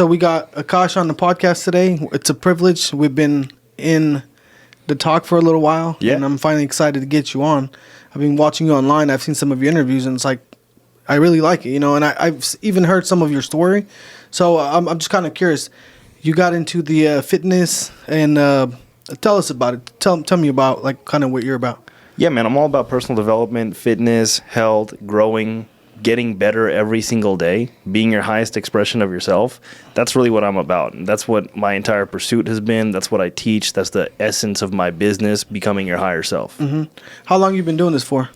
So we got Akaasha on the podcast today. It's a privilege. We've been in the talk for a little while, and I'm finally excited to get you on. I've been watching you online. I've seen some of your interviews, and it's like, I really like it, and I've even heard some of your story. So I'm just kind of curious. You got into the fitness, and tell us about it. Tell me about like kind of what you're about. Yeah, man, I'm all about personal development, fitness, health, growing, getting better every single day, being your highest expression of yourself. That's really what I'm about. And that's what my entire pursuit has been. That's what I teach. That's the essence of my business, becoming your higher self. Mm-hmm. How long you been doing this for?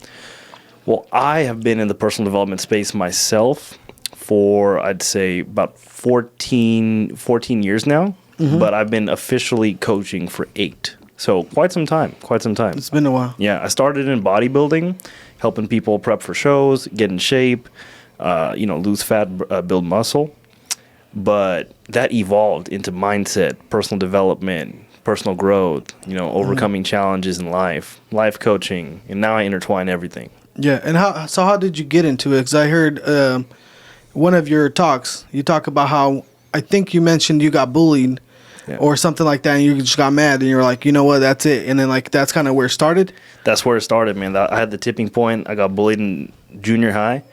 Well, I have been in the personal development space myself for, I'd say, about 14 years now. Mm-hmm. But I've been officially coaching for 8. So quite some time. It's been a while. Yeah, I started in bodybuilding, helping people prep for shows, get in shape, lose fat, build muscle. But that evolved into mindset, personal development, personal growth, overcoming challenges in life coaching, and now I intertwine everything. Yeah, and how did you get into it? Because I heard one of your talks, you talk about how, I think you mentioned you got bullied. Yeah. Or something like that, and you just got mad, and you were like, you know what, that's it. And then, like, that's kind of where it started? That's where it started, man. I had the tipping point. I got bullied in junior high.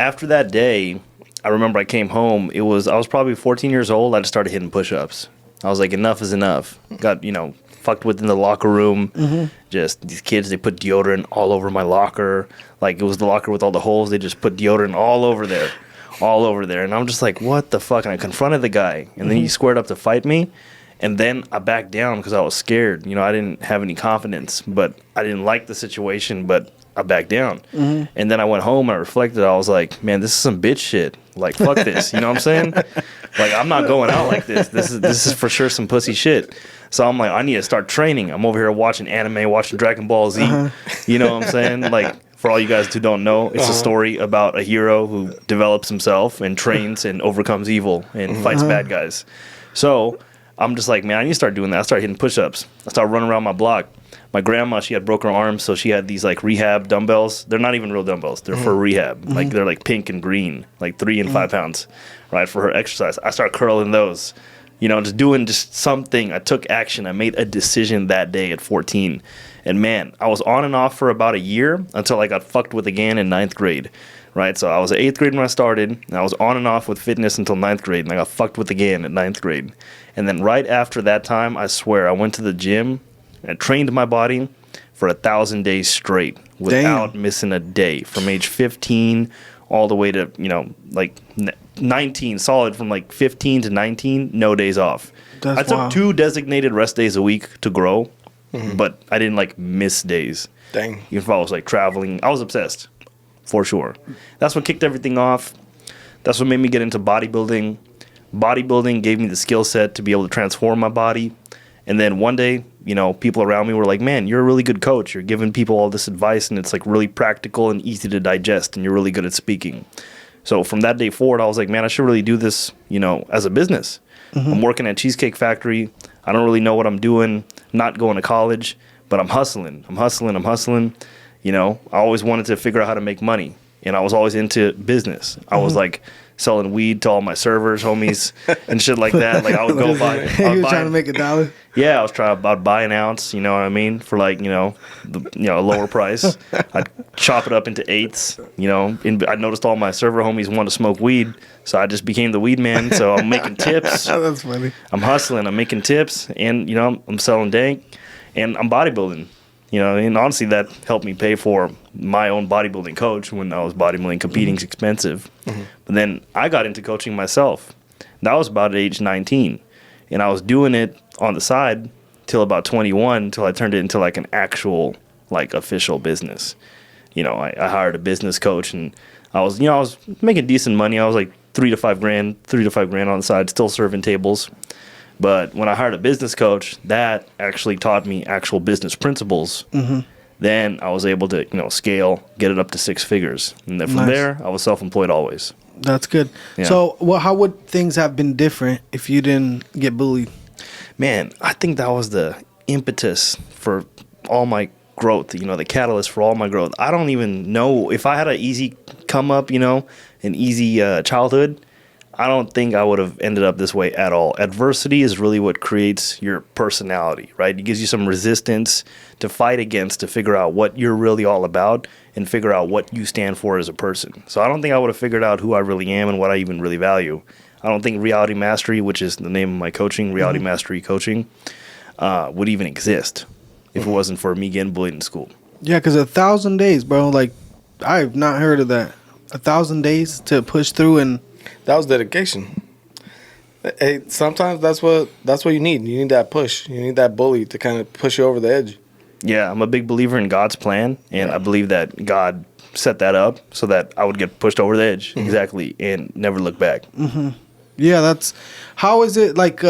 After that day, I remember I came home. I was probably 14 years old. I just started hitting push-ups. I was like, enough is enough. Got, fucked with in the locker room. Mm-hmm. Just these kids, they put deodorant all over my locker. Like, it was the locker with all the holes. They just put deodorant all over there. And I'm just like, what the fuck? And I confronted the guy, and then he squared up to fight me, and then I backed down because I was scared. I didn't have any confidence, but I didn't like the situation, but I backed down. Mm-hmm. And then I went home and I reflected. I was like, man, this is some bitch shit. Like, fuck this. You know what I'm saying? Like, I'm not going out like this. This is for sure some pussy shit. So I'm like, I need to start training. I'm over here watching anime, watching Dragon Ball Z. You know what I'm saying? Like, for all you guys who don't know, it's a story about a hero who develops himself and trains and overcomes evil and fights bad guys. So I'm just like, man, I need to start doing that. I started hitting push-ups. I started running around my block. My grandma, she had broken her arms, so she had these like rehab dumbbells. They're not even real dumbbells. They're for rehab. Mm-hmm. Like they're like pink and green, like 3 and 5 pounds, right, for her exercise. I started curling those. Just doing just something. I took action. I made a decision that day at 14. And man, I was on and off for about a year until I got fucked with again in 9th grade, right? So I was at 8th grade when I started, and I was on and off with fitness until 9th grade, and I got fucked with again at 9th grade. And then right after that time, I swear, I went to the gym and trained my body for 1,000 days straight without missing a day from age 15 all the way to, 19, solid from like 15 to 19, no days off. I took 2 designated rest days a week to grow, but I didn't miss days. Dang. Even if I was traveling, I was obsessed, for sure. That's what kicked everything off. That's what made me get into bodybuilding. Bodybuilding gave me the skill set to be able to transform my body. And then one day, people around me were like, man, you're a really good coach. You're giving people all this advice, and it's really practical and easy to digest, and you're really good at speaking. So from that day forward, I was like, man, I should really do this, as a business. Mm-hmm. I'm working at Cheesecake Factory. I don't really know what I'm doing, not going to college, but I'm hustling. I always wanted to figure out how to make money, and I was always into business. I was selling weed to all my servers, homies, and shit like that. Like I would go buy. You were trying to make $1? Yeah, I was trying to buy an ounce. You know what I mean? For a lower price. I'd chop it up into eighths. And I noticed all my server homies wanted to smoke weed, so I just became the weed man. So I'm making tips. That's funny. I'm hustling. I'm making tips, and I'm selling dank, and I'm bodybuilding. And honestly, that helped me pay for my own bodybuilding coach when I was bodybuilding. Competing's expensive. Mm-hmm. But then I got into coaching myself. That was about at age 19. And I was doing it on the side till about 21, until I turned it into an actual, official business. I hired a business coach, and I was making decent money. I was like $3 to $5 grand on the side, still serving tables. But when I hired a business coach, that actually taught me actual business principles. Mm-hmm. Then I was able to, scale, get it up to 6 figures. And then from there, I was self-employed always. That's good. Yeah. So how would things have been different if you didn't get bullied? Man, I think that was the impetus for all my growth, the catalyst for all my growth. I don't even know if I had an easy come up, an easy childhood, I don't think I would have ended up this way at all. Adversity is really what creates your personality, right? It gives you some resistance to fight against, to figure out what you're really all about and figure out what you stand for as a person. So I don't think I would have figured out who I really am and what I even really value. I don't think Reality Mastery, which is the name of my coaching, Reality Mastery Coaching, would even exist if it wasn't for me getting bullied in school. Yeah, because 1,000 days, bro. Like, I've not heard of that. 1,000 days to push through, and that was dedication. Hey, sometimes that's what you need. You need that push. You need that bully to kind of push you over the edge. Yeah, I'm a big believer in God's plan, and I believe that God set that up so that I would get pushed over the edge, exactly, and never look back. Yeah, that's how is it like?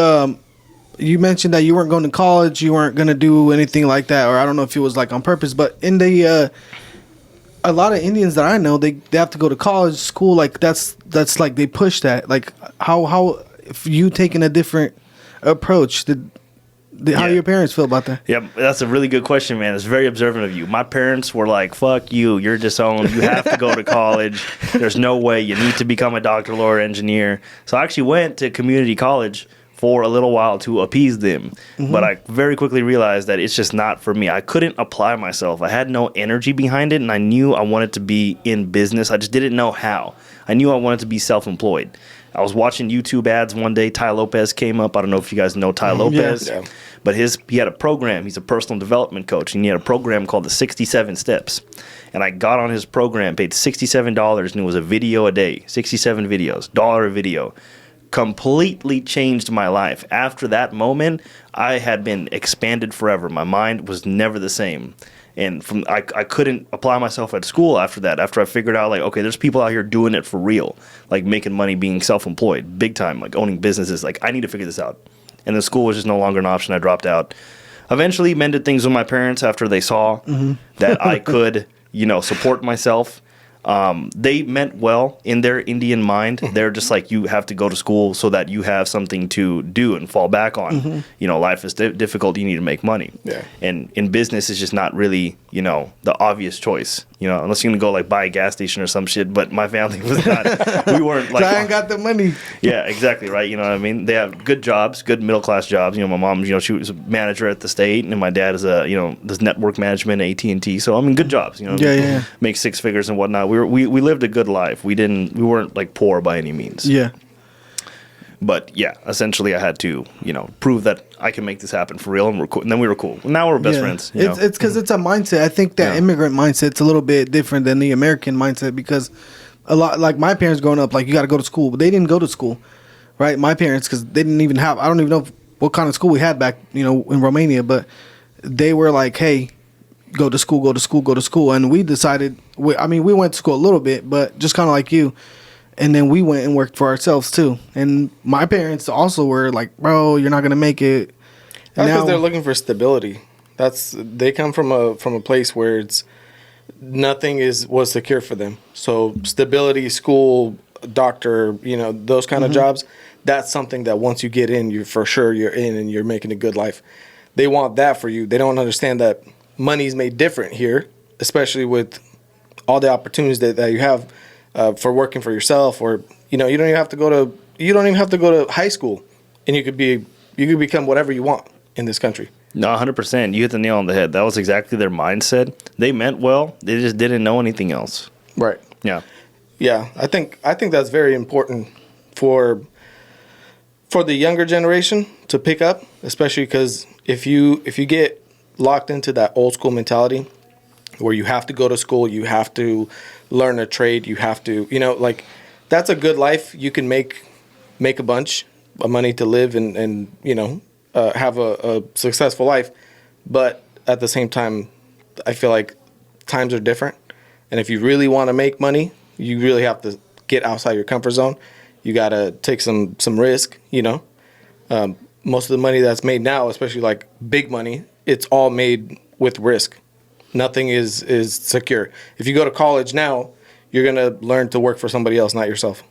You mentioned that you weren't going to college, you weren't going to do anything like that, or I don't know if it was like on purpose, but in the a lot of Indians that I know, they have to go to college, school, like that's like they push that. Like how if you taking a different approach, how do your parents feel about that? Yeah, that's a really good question, man. It's very observant of you. My parents were like, fuck you, you're disowned, you have to go to college. There's no way, you need to become a doctor, lawyer, engineer. So I actually went to community college for a little while to appease them. But I very quickly realized that it's just not for me. I couldn't apply myself. I had no energy behind it, and I knew I wanted to be in business. I just didn't know how. I knew I wanted to be self-employed. I was watching YouTube ads one day. Ty Lopez came up. I don't know if you guys know Ty Lopez. Yeah. But he had a program. He's a personal development coach, and he had a program called the 67 Steps. And I got on his program, paid $67, and it was a video a day, 67 videos, $1 a video. Completely changed my life. After that moment, I had been expanded forever. My mind was never the same. And I couldn't apply myself at school after that. After I figured out, like, okay, there's people out here doing it for real, like making money, being self-employed, big time, like owning businesses. Like, I need to figure this out. And the school was just no longer an option. I dropped out. Eventually mended things with my parents after they saw that I could, support myself. They meant well in their Indian mind. They're just like, you have to go to school so that you have something to do and fall back on. Life is difficult. You need to make money. Yeah. And in business, it's just not really, the obvious choice, unless you're going to go like buy a gas station or some shit. But my family was not, we weren't like, I ain't got the money. Yeah, exactly. Right. You know what I mean? They have good jobs, good middle class jobs. My mom, she was a manager at the state, and my dad is does network management at AT&T. So, I mean, good jobs, Yeah. Make six figures and whatnot. We lived a good life. We weren't like poor by any means. Yeah. But yeah, essentially I had to, prove that I can make this happen for real, and we're cool. And then we were cool. Now we're best friends. It's because it's a mindset. I think that immigrant mindset's a little bit different than the American mindset, because a lot, like my parents growing up, like you got to go to school, but they didn't go to school, right? My parents, because they didn't even have, I don't even know what kind of school we had back, in Romania, but they were like, hey, go to school, go to school, go to school. And we decided, we went to school a little bit, but just kind of like you. And then we went and worked for ourselves too. And my parents also were like, bro, you're not going to make it. That's because they're looking for stability. They come from a place where it's nothing was secure for them. So stability, school, doctor, those kind of jobs, that's something that once you get in, you're in and you're making a good life. They want that for you. They don't understand that money's made different here, especially with all the opportunities that you have for working for yourself, or you don't even have to go to high school, and you could become whatever you want in this country. No, 100%. You hit the nail on the head. That was exactly their mindset. They meant well. They just didn't know anything else. Right. Yeah. Yeah. I think that's very important for the younger generation to pick up, especially because if you get locked into that old school mentality where you have to go to school, you have to learn a trade, you have to, that's a good life. You can make a bunch of money to live and have a successful life. But at the same time, I feel like times are different. And if you really want to make money, you really have to get outside your comfort zone. You got to take some risk, most of the money that's made now, especially like big money, it's all made with risk. Nothing is secure. If you go to college now, you're going to learn to work for somebody else, not yourself.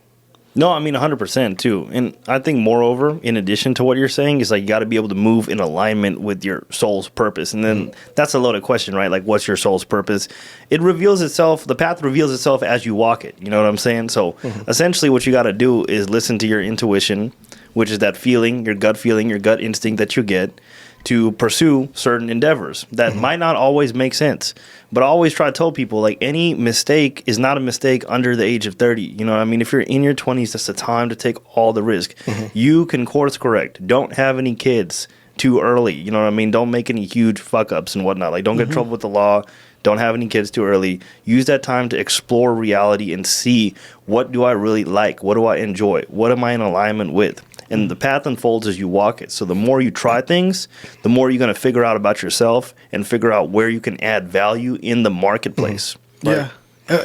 No, I mean 100% too. And I think moreover, in addition to what you're saying, is like you got to be able to move in alignment with your soul's purpose. And then that's a loaded question, right? Like, what's your soul's purpose? It reveals itself, the path reveals itself as you walk it. You know what I'm saying? So essentially what you got to do is listen to your intuition, which is that feeling, your gut instinct that you get to pursue certain endeavors that might not always make sense. But I always try to tell people, like, any mistake is not a mistake under the age of 30. You know what I mean? If you're in your 20s, that's the time to take all the risk. You can course correct. Don't have any kids too early. You know what I mean? Don't make any huge fuck ups and whatnot. Like, don't get in trouble with the law. Don't have any kids too early. Use that time to explore reality and see, what do I really like? What do I enjoy? What am I in alignment with? And the path unfolds as you walk it. So the more you try things, the more you're going to figure out about yourself and figure out where you can add value in the marketplace. Yeah.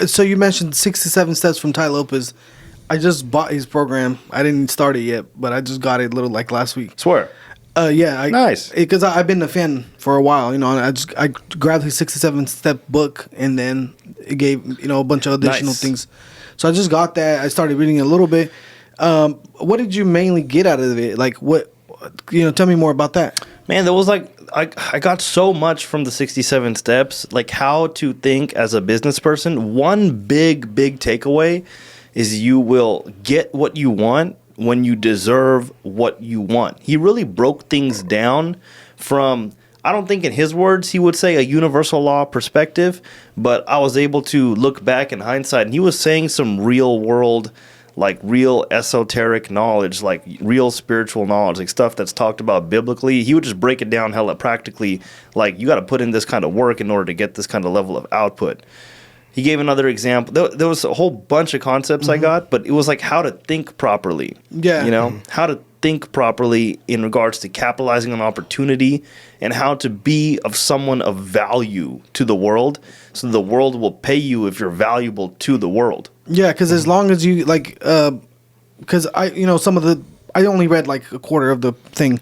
So you mentioned 67 Steps from Tai Lopez. I just bought his program. I didn't start it yet, but I just got it a little like last week. Swear. Yeah. Nice. Because I've been a fan for a while, you know, and I grabbed his 67 Step book, and then it gave, you know, a bunch of additional things. So I just got that. I started reading it a little bit. What did you mainly get out of it? Like, what, you know, tell me more about that. Man, there was like, I got so much from the 67 steps, like how to think as a business person. One big takeaway is you will get what you want when you deserve what you want. He really broke things down from, I don't think in his words he would say a universal law perspective, but I was able to look back in hindsight, and he was saying some real world, like real esoteric knowledge, like real spiritual knowledge, like stuff that's talked about biblically. He would just break it down hella practically, like you got to put in this kind of work in order to get this kind of level of output. He gave another example. There was a whole bunch of concepts I got, but it was like how to think properly. Yeah. You know, how to think properly in regards to capitalizing on opportunity and how to be of someone of value to the world, so the world will pay you if you're valuable to the world. Yeah, because as long as you, like, because I, you know, I only read like a quarter of the thing,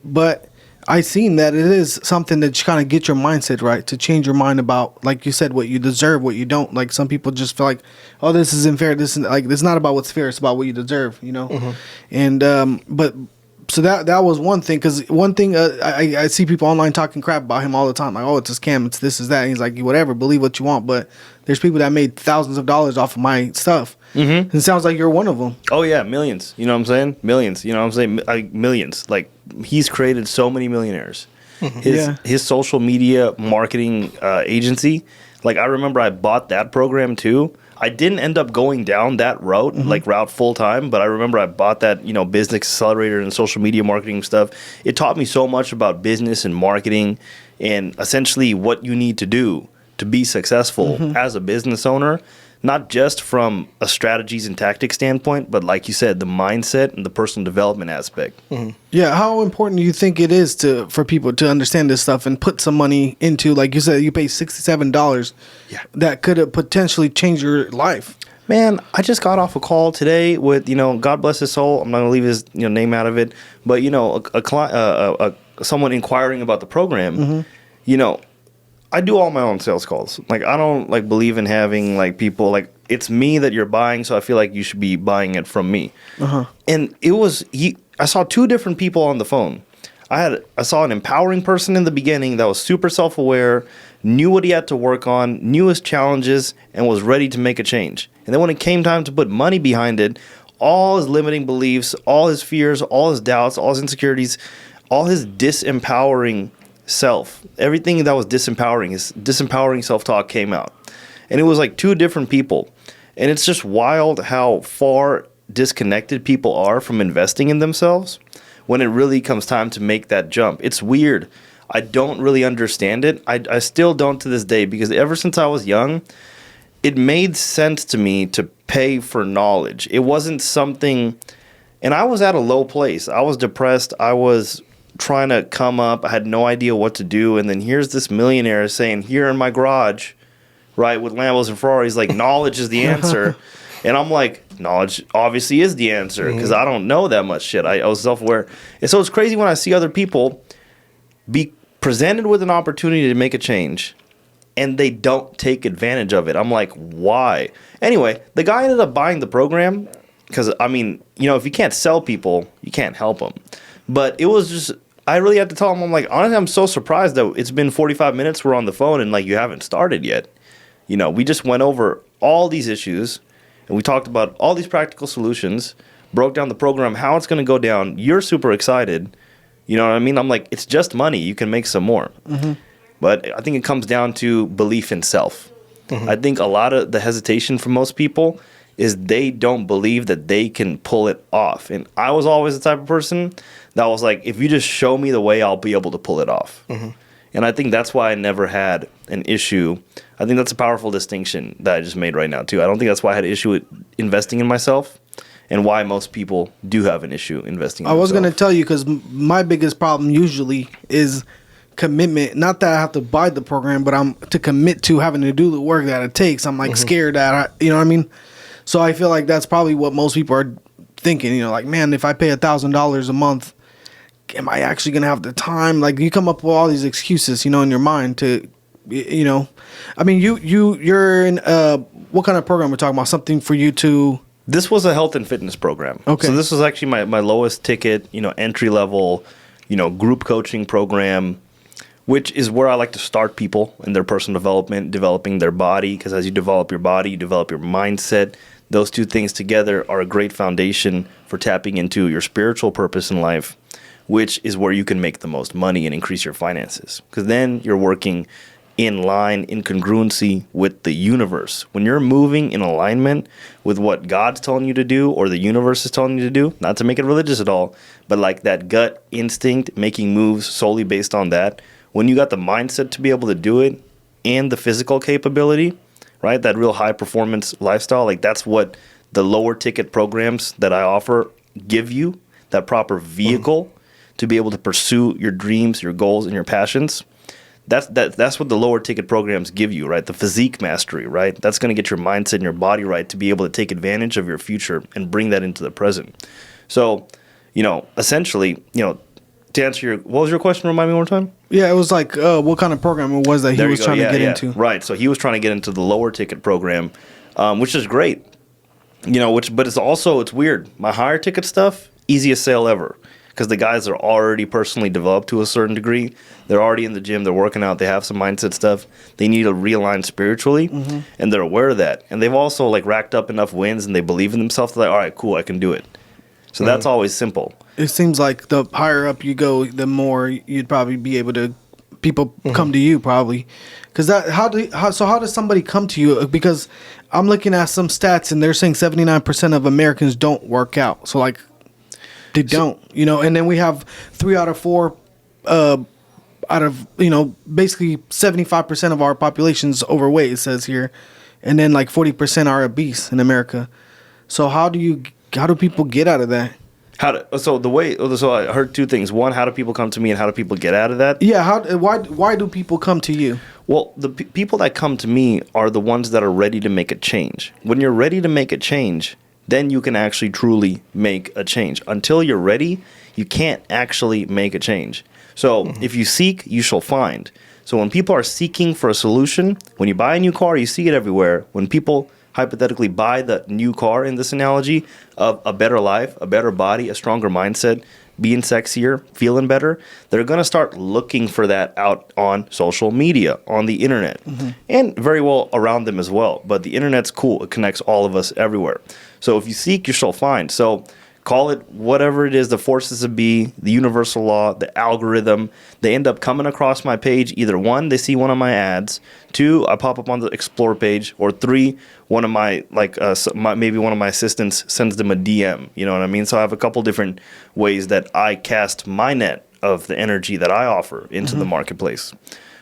but I seen that it is something that you kind of get your mindset right, to change your mind about, like you said, what you deserve, what you don't. Like, some people just feel like, oh, this isn't fair. This is like, it's not about what's fair. It's about what you deserve, you know? And, but so that was one thing. Cause one thing, I see people online talking crap about him all the time. Like, oh, it's a scam. It's this, is that. And he's like, whatever, believe what you want. But there's people that made thousands of dollars off of my stuff. And it sounds like you're one of them. Oh yeah, millions. You know what I'm saying? Millions. You know what I'm saying? Like millions. Like, he's created so many millionaires. His social media marketing agency. Like, I remember I bought that program too. I didn't end up going down that route, like route full time, but I remember I bought that, you know, business accelerator and social media marketing stuff. It taught me so much about business and marketing and essentially what you need to do to be successful as a business owner. Not just from a strategies and tactics standpoint, but like you said, the mindset and the personal development aspect. Yeah, how important do you think it is for people to understand this stuff and put some money into, like you said, you pay $67 that could have potentially changed your life? Man, I just got off a call today with, you know, God bless his soul. I'm not gonna leave his, you know, name out of it, but you know, someone inquiring about the program. You know, I do all my own sales calls. Like, I don't like believe in having like people, like, it's me that you're buying, so I feel like you should be buying it from me. And it was I saw two different people on the phone. I saw an empowering person in the beginning that was super self-aware, knew what he had to work on, knew his challenges, and was ready to make a change. And then when it came time to put money behind it, all his limiting beliefs, all his fears, all his doubts, all his insecurities, all his disempowering self, everything that was disempowering, his disempowering self-talk came out. And it was like two different people. And it's just wild how far disconnected people are from investing in themselves when it really comes time to make that jump. It's weird. I don't really understand it. I still don't to this day, because ever since I was young, it made sense to me to pay for knowledge. It wasn't something, and I was at a low place. I was depressed. I was trying to come up. I had no idea what to do. And then here's this millionaire saying, here in my garage, right, with Lambos and Ferraris, like, knowledge is the answer. And I'm like, knowledge obviously is the answer, because I don't know that much shit. I was self-aware. And so it's crazy when I see other people be presented with an opportunity to make a change and they don't take advantage of it. I'm like, why? Anyway, the guy ended up buying the program. because I mean, you know, if you can't sell people, you can't help them. But it was just, I really had to tell him, I'm like, honestly, I'm so surprised that it's been 45 minutes. We're on the phone and like you haven't started yet. You know, we just went over all these issues and we talked about all these practical solutions, broke down the program, how it's going to go down. You're super excited. You know what I mean? I'm like, it's just money. You can make some more. Mm-hmm. But I think it comes down to belief in self. Mm-hmm. I think a lot of the hesitation for most people is they don't believe that they can pull it off. And I was always the type of person that was like, if you just show me the way, I'll be able to pull it off. Mm-hmm. And I think that's why I never had an issue. I think that's a powerful distinction that I just made right now, too. I don't think that's why I had an issue with investing in myself and why most people do have an issue investing in themselves. I was going to tell you, because my biggest problem usually is commitment. Not that I have to buy the program, but I'm to commit to having to do the work that it takes. I'm like scared that, you know what I mean? So I feel like that's probably what most people are thinking, you know, like, man, if I pay $1,000 a month, am I actually going to have the time? Like, you come up with all these excuses, you know, in your mind to, you know, I mean, you're in, what kind of program we're talking about? Something for you to... This was a health and fitness program. Okay. So this was actually my lowest ticket, you know, entry level, you know, group coaching program, which is where I like to start people in their personal development, developing their body, because as you develop your body, you develop your mindset. Those two things together are a great foundation for tapping into your spiritual purpose in life, which is where you can make the most money and increase your finances. Because then you're working in line, in congruency with the universe. When you're moving in alignment with what God's telling you to do or the universe is telling you to do, not to make it religious at all, but like that gut instinct, making moves solely based on that, when you got the mindset to be able to do it and the physical capability, right, that real high performance lifestyle, like that's what the lower ticket programs that I offer give you, that proper vehicle to be able to pursue your dreams, your goals, and your passions. That's what the lower ticket programs give you, right? The physique mastery, right? That's going to get your mindset and your body right to be able to take advantage of your future and bring that into the present. So, you know, essentially, you know, to answer your, what was your question? Remind me one more time. Yeah, it was like, what kind of program it was that he was trying to get into. Right. So he was trying to get into the lower ticket program, which is great. You know, but it's weird. My higher ticket stuff, easiest sale ever. Because the guys are already personally developed to a certain degree. They're already in the gym. They're working out. They have some mindset stuff. They need to realign spiritually, and they're aware of that. And they've also like racked up enough wins, and they believe in themselves. They're like, all right, cool, I can do it. So that's always simple. It seems like the higher up you go, the more you'd probably be able to people come to you probably. Because how does somebody come to you? Because I'm looking at some stats, and they're saying 79% of Americans don't work out. So like. They don't, you know, and then we have 3 out of 4 out of, you know, basically 75% of our population's overweight, it says here. And then like 40% are obese in America. So how do people get out of that? So I heard two things. One, how do people come to me, and how do people get out of that? Yeah, why do people come to you? Well, the people that come to me are the ones that are ready to make a change. When you're ready to make a change, then you can actually truly make a change. Until you're ready, you can't actually make a change. So if you seek, you shall find. So when people are seeking for a solution, when you buy a new car, you see it everywhere. When people hypothetically buy the new car, in this analogy, of a better life, a better body, a stronger mindset, being sexier, feeling better, they're going to start looking for that out on social media, on the internet, and very well around them as well. But the internet's cool. It connects all of us everywhere. So if you seek, you shall find. So call it whatever it is, the forces of be, the universal law, the algorithm. They end up coming across my page. Either 1, they see one of my ads. 2, I pop up on the explore page. Or 3, one of my maybe one of my assistants sends them a DM. You know what I mean? So I have a couple different ways that I cast my net of the energy that I offer into the marketplace.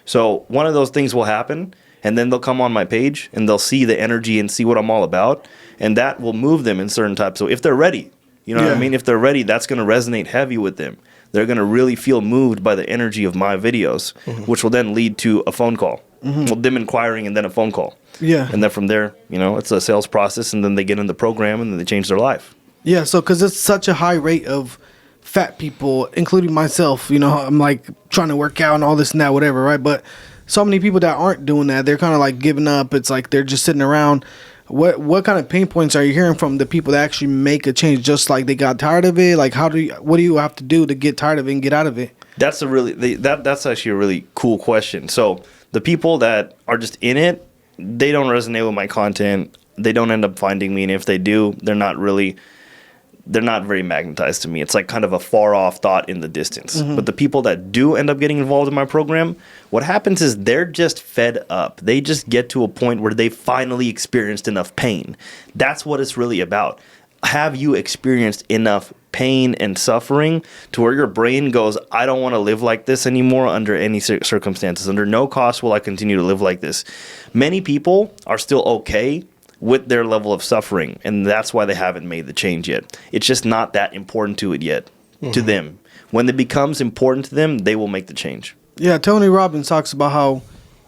So one of those things will happen, and then they'll come on my page and they'll see the energy and see what I'm all about, and that will move them in certain types. So if they're ready, you know what I mean? If they're ready, that's going to resonate heavy with them. They're going to really feel moved by the energy of my videos, which will then lead to a phone call. Well, them inquiring and then a phone call. Yeah. And then from there, you know, it's a sales process, and then they get in the program and then they change their life. Yeah, so because it's such a high rate of fat people, including myself, you know, I'm like trying to work out and all this and that, whatever, right? But so many people that aren't doing that, they're kind of like giving up. It's like they're just sitting around. What kind of pain points are you hearing from the people that actually make a change? Just like they got tired of it. Like what do you have to do to get tired of it and get out of it? That's that's actually a really cool question. So the people that are just in it, they don't resonate with my content. They don't end up finding me, and if they do, they're not very magnetized to me. It's like kind of a far off thought in the distance. But the people that do end up getting involved in my program, what happens is they're just fed up. They just get to a point where they finally experienced enough pain. That's what it's really about. Have you experienced enough pain and suffering to where your brain goes, I don't want to live like this anymore under any circumstances. Under no cost will I continue to live like this. Many people are still okay with their level of suffering, and that's why they haven't made the change yet. It's just not that important to it yet, to them. When it becomes important to them, they will make the change. Yeah, Tony Robbins talks about how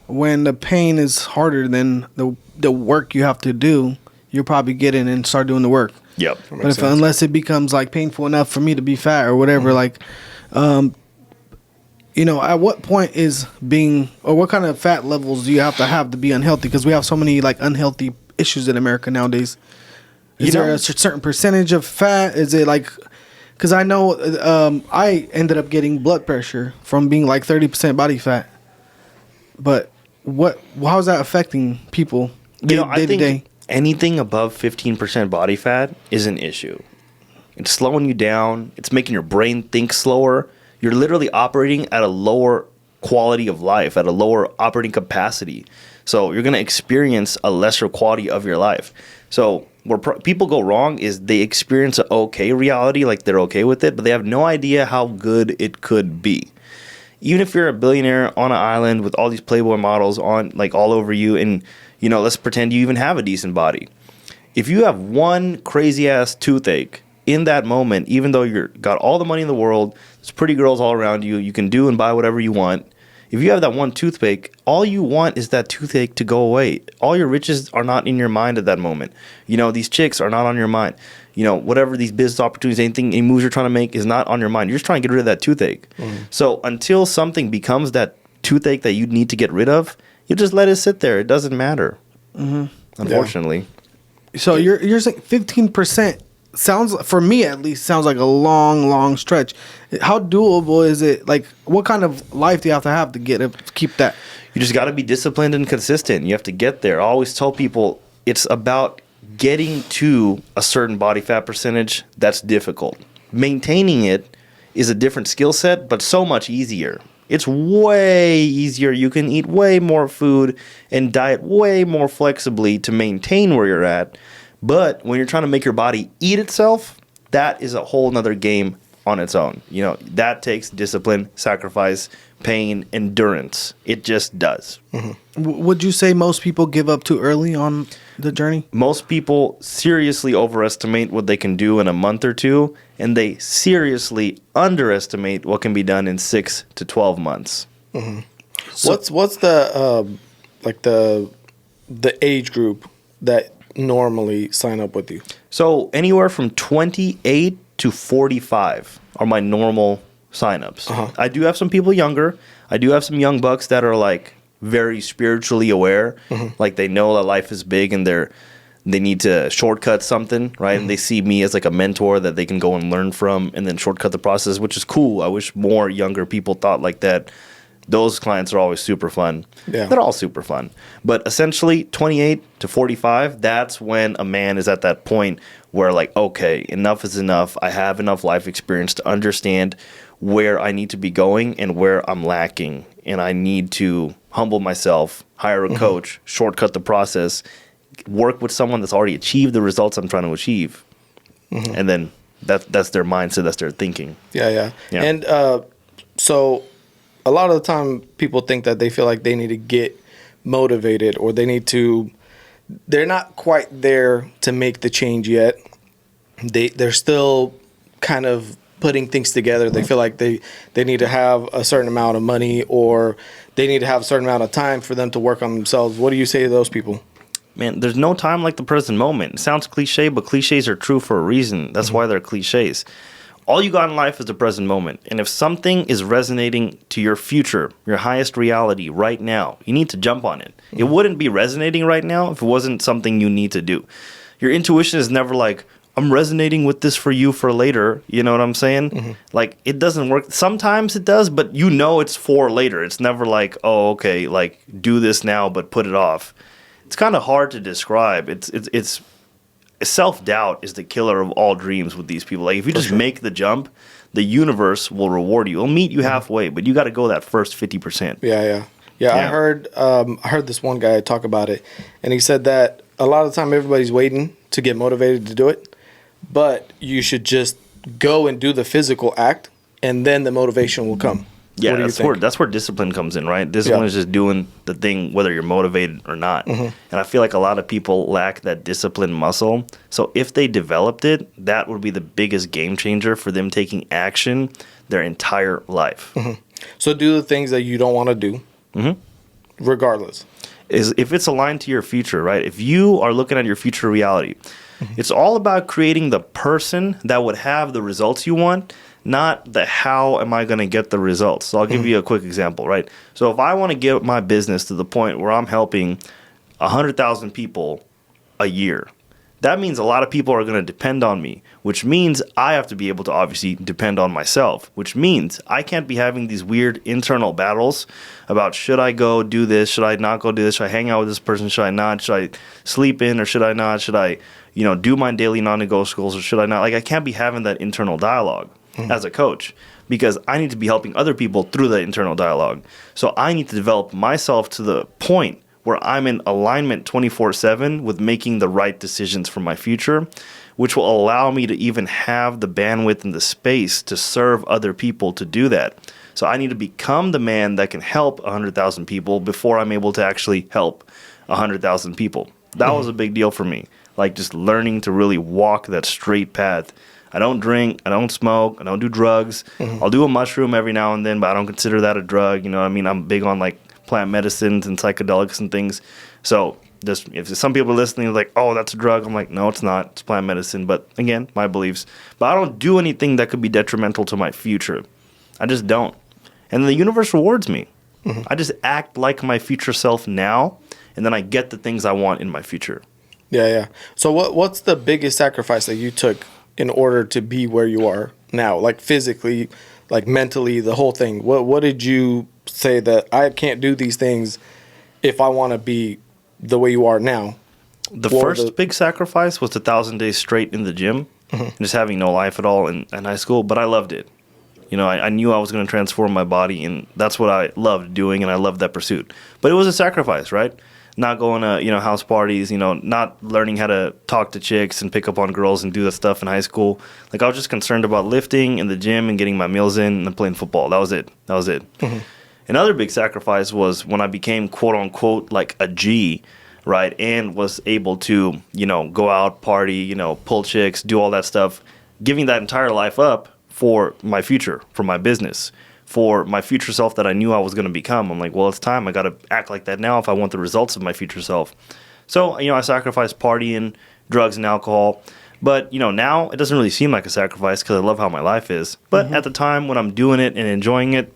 when the pain is harder than the work you have to do, you'll probably get in and start doing the work. Yep. But unless it becomes like painful enough for me to be fat or whatever, like, at what point is what kind of fat levels do you have to be unhealthy? Because we have so many like unhealthy issues in America nowadays. Is there a certain percentage of fat? Is it like, because I know I ended up getting blood pressure from being like 30% body fat. But how is that affecting people day to day? Anything above 15% body fat is an issue. It's slowing you down. It's making your brain think slower. You're literally operating at a lower quality of life, at a lower operating capacity. So you're going to experience a lesser quality of your life. So where people go wrong is they experience an okay reality, like they're okay with it, but they have no idea how good it could be. Even if you're a billionaire on an island with all these Playboy models on like all over you, and let's pretend you even have a decent body. If you have one crazy ass toothache in that moment, even though you're got all the money in the world, there's pretty girls all around you, you can do and buy whatever you want. If you have that one toothache, all you want is that toothache to go away. All your riches are not in your mind at that moment. These chicks are not on your mind. Whatever these business opportunities, any moves you're trying to make is not on your mind. You're just trying to get rid of that toothache. So until something becomes that toothache that you need to get rid of, you just let it sit there. It doesn't matter. Unfortunately. Yeah. So you're saying 15%. Sounds, for me at least, sounds like a long stretch. How doable is it? Like, what kind of life do you have to keep that? You just got to be disciplined and consistent. You have to get there. I always tell people it's about getting to a certain body fat percentage. That's difficult. Maintaining it is a different skill set, but so much easier. It's way easier. You can eat way more food and diet way more flexibly to maintain where you're at. But when you're trying to make your body eat itself, that is a whole nother game on its own. That takes discipline, sacrifice, pain, endurance. It just does. Would you say most people give up too early on the journey? Most people seriously overestimate what they can do in a month or two, and they seriously underestimate what can be done in 6 to 12 months. So, what's the the age group that normally sign up with you? So anywhere from 28 to 45 are my normal signups. I do have some people younger. I do have some young bucks that are like very spiritually aware. Like they know that life is big and they need to shortcut something, right? And they see me as like a mentor that they can go and learn from and then shortcut the process, which is cool. I wish more younger people thought like that. Those clients are always super fun. Yeah. They're all super fun. But essentially, 28 to 45, that's when a man is at that point where like, okay, enough is enough. I have enough life experience to understand where I need to be going and where I'm lacking. And I need to humble myself, hire a coach, shortcut the process, work with someone that's already achieved the results I'm trying to achieve. And then that's their mindset, that's their thinking. Yeah. And so a lot of the time people think that they feel like they need to get motivated or they're not quite there to make the change yet. They're still kind of putting things together. They feel like they need to have a certain amount of money or they need to have a certain amount of time for them to work on themselves. What do you say to those people? Man, there's no time like the present moment. It sounds cliche, but cliches are true for a reason. That's why they're cliches. all you got in life is the present moment. And if something is resonating to your future, your highest reality right now, you need to jump on it. It wouldn't be resonating right now if it wasn't something you need to do. Your intuition is never like, I'm resonating with this for you for later. You know what I'm saying? Like, it doesn't work. Sometimes it does, but you know it's for later. It's never like, oh, okay, like, do this now, but put it off. It's kind of hard to describe. It's self-doubt is the killer of all dreams with these people. Like, if you just make the jump, the universe will reward you. It'll meet you halfway, but you got to go that first 50%. Yeah. I heard this one guy talk about it, and he said that a lot of the time everybody's waiting to get motivated to do it, but you should just go and do the physical act, and then the motivation will come. Yeah, that's where discipline comes in, right? Discipline is just doing the thing whether you're motivated or not. And I feel like a lot of people lack that discipline muscle. So if they developed it, that would be the biggest game changer for them taking action their entire life. So do the things that you don't want to do, regardless. Is if it's aligned to your future, right? If you are looking at your future reality, it's all about creating the person that would have the results you want, not the how am I going to get the results. So I'll give you a quick example, right? So if I want to get my business to the point where I'm helping 100,000 people a year, that means a lot of people are going to depend on me, which means I have to be able to obviously depend on myself, which means I can't be having these weird internal battles about should I go do this, should I not go do this, should I hang out with this person, should I not, should I sleep in or should I not, should I, do my daily non-negotiables or should I not? Like, I can't be having that internal dialogue as a coach because I need to be helping other people through that internal dialogue. So I need to develop myself to the point where I'm in alignment 24/7 with making the right decisions for my future, which will allow me to even have the bandwidth and the space to serve other people to do that. So I need to become the man that can help 100,000 people before I'm able to actually help 100,000 people. That was a big deal for me, like just learning to really walk that straight path. I don't drink, I don't smoke, I don't do drugs. I'll do a mushroom every now and then, but I don't consider that a drug. You know what I mean? I'm big on like plant medicines and psychedelics and things. So just if some people are listening like, oh, that's a drug, I'm like, no, it's not. It's plant medicine. But again, my beliefs. But I don't do anything that could be detrimental to my future. I just don't. And the universe rewards me. I just act like my future self now, and then I get the things I want in my future. Yeah. So what's the biggest sacrifice that you took in order to be where you are now? Like physically, like mentally, the whole thing. What did you say that I can't do these things if I want to be the way you are now? The first big sacrifice was 1,000 days straight in the gym, just having no life at all in high school, but I loved it. I knew I was going to transform my body, and that's what I loved doing, and I loved that pursuit. But it was a sacrifice, right? Not going to, house parties, not learning how to talk to chicks and pick up on girls and do that stuff in high school. Like, I was just concerned about lifting in the gym and getting my meals in and playing football. That was it. Another big sacrifice was when I became, quote unquote, like a G, right? And was able to, go out, party, pull chicks, do all that stuff, giving that entire life up for my future, for my business, for my future self that I knew I was going to become. I'm like, well, it's time. I got to act like that now if I want the results of my future self. So, I sacrificed partying, drugs, and alcohol. But, now it doesn't really seem like a sacrifice because I love how my life is. But at the time when I'm doing it and enjoying it,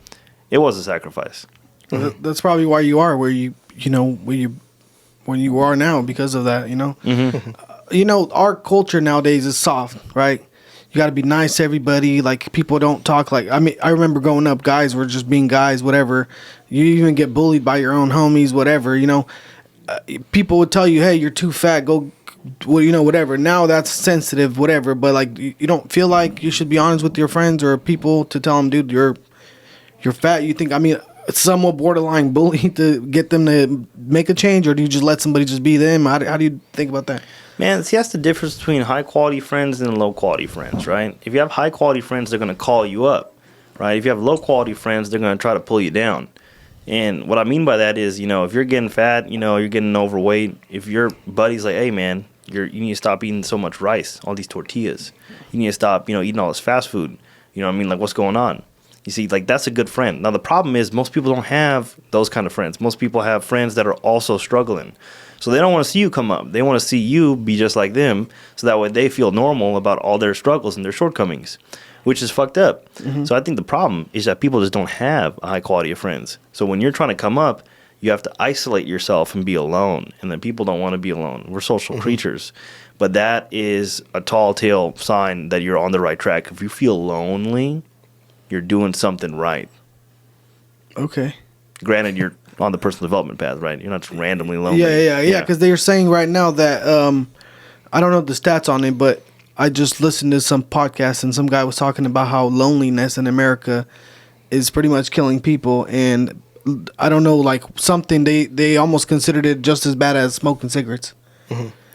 it was a sacrifice. That's probably why you are where you are now, because of that, Our culture nowadays is soft, right? You got to be nice to everybody. Like, people don't talk like, I remember growing up, guys were just being guys, whatever. You even get bullied by your own homies, whatever, people would tell you, hey, you're too fat, go, whatever. Now that's sensitive, whatever. But like, you don't feel like you should be honest with your friends or people to tell them, dude, you're fat. You think, somewhat borderline bully to get them to make a change, or do you just let somebody just be them? How do you think about that? Man, see, that's the difference between high-quality friends and low-quality friends, right? If you have high-quality friends, they're going to call you up, right? If you have low-quality friends, they're going to try to pull you down. And what I mean by that is, if you're getting fat, you're getting overweight, if your buddy's like, hey, man, you need to stop eating so much rice, all these tortillas. You need to stop, eating all this fast food. Like, what's going on? You see, like, that's a good friend. Now, the problem is most people don't have those kind of friends. Most people have friends that are also struggling. So they don't want to see you come up. They want to see you be just like them, so that way they feel normal about all their struggles and their shortcomings. which is fucked up. So I think the problem is that people just don't have a high quality of friends. So when you're trying to come up, you have to isolate yourself and be alone. And then people don't want to be alone. We're social creatures. But that is a tall tale sign that you're on the right track. If you feel lonely, you're doing something right. Okay. Granted, you're on the personal development path, right? You're not just randomly lonely. Yeah. Because they're saying right now that, I don't know the stats on it, but I just listened to some podcast and some guy was talking about how loneliness in America is pretty much killing people. And I don't know, like something they almost considered it just as bad as smoking cigarettes.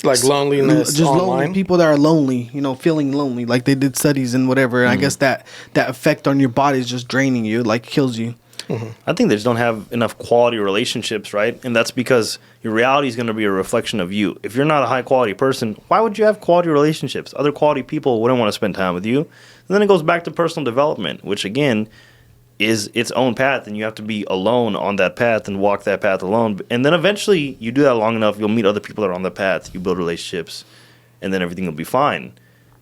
Like loneliness just online? lonely people that are lonely, feeling lonely, like they did studies and whatever. And I guess that effect on your body is just draining you, like kills you. I think they just don't have enough quality relationships, right? And that's because your reality is going to be a reflection of you. If you're not a high quality person, why would you have quality relationships? Other quality people wouldn't want to spend time with you. And then it goes back to personal development, which again is its own path, and you have to be alone on that path and walk that path alone. And then eventually you do that long enough, you'll meet other people that are on the path, you build relationships, and then everything will be fine.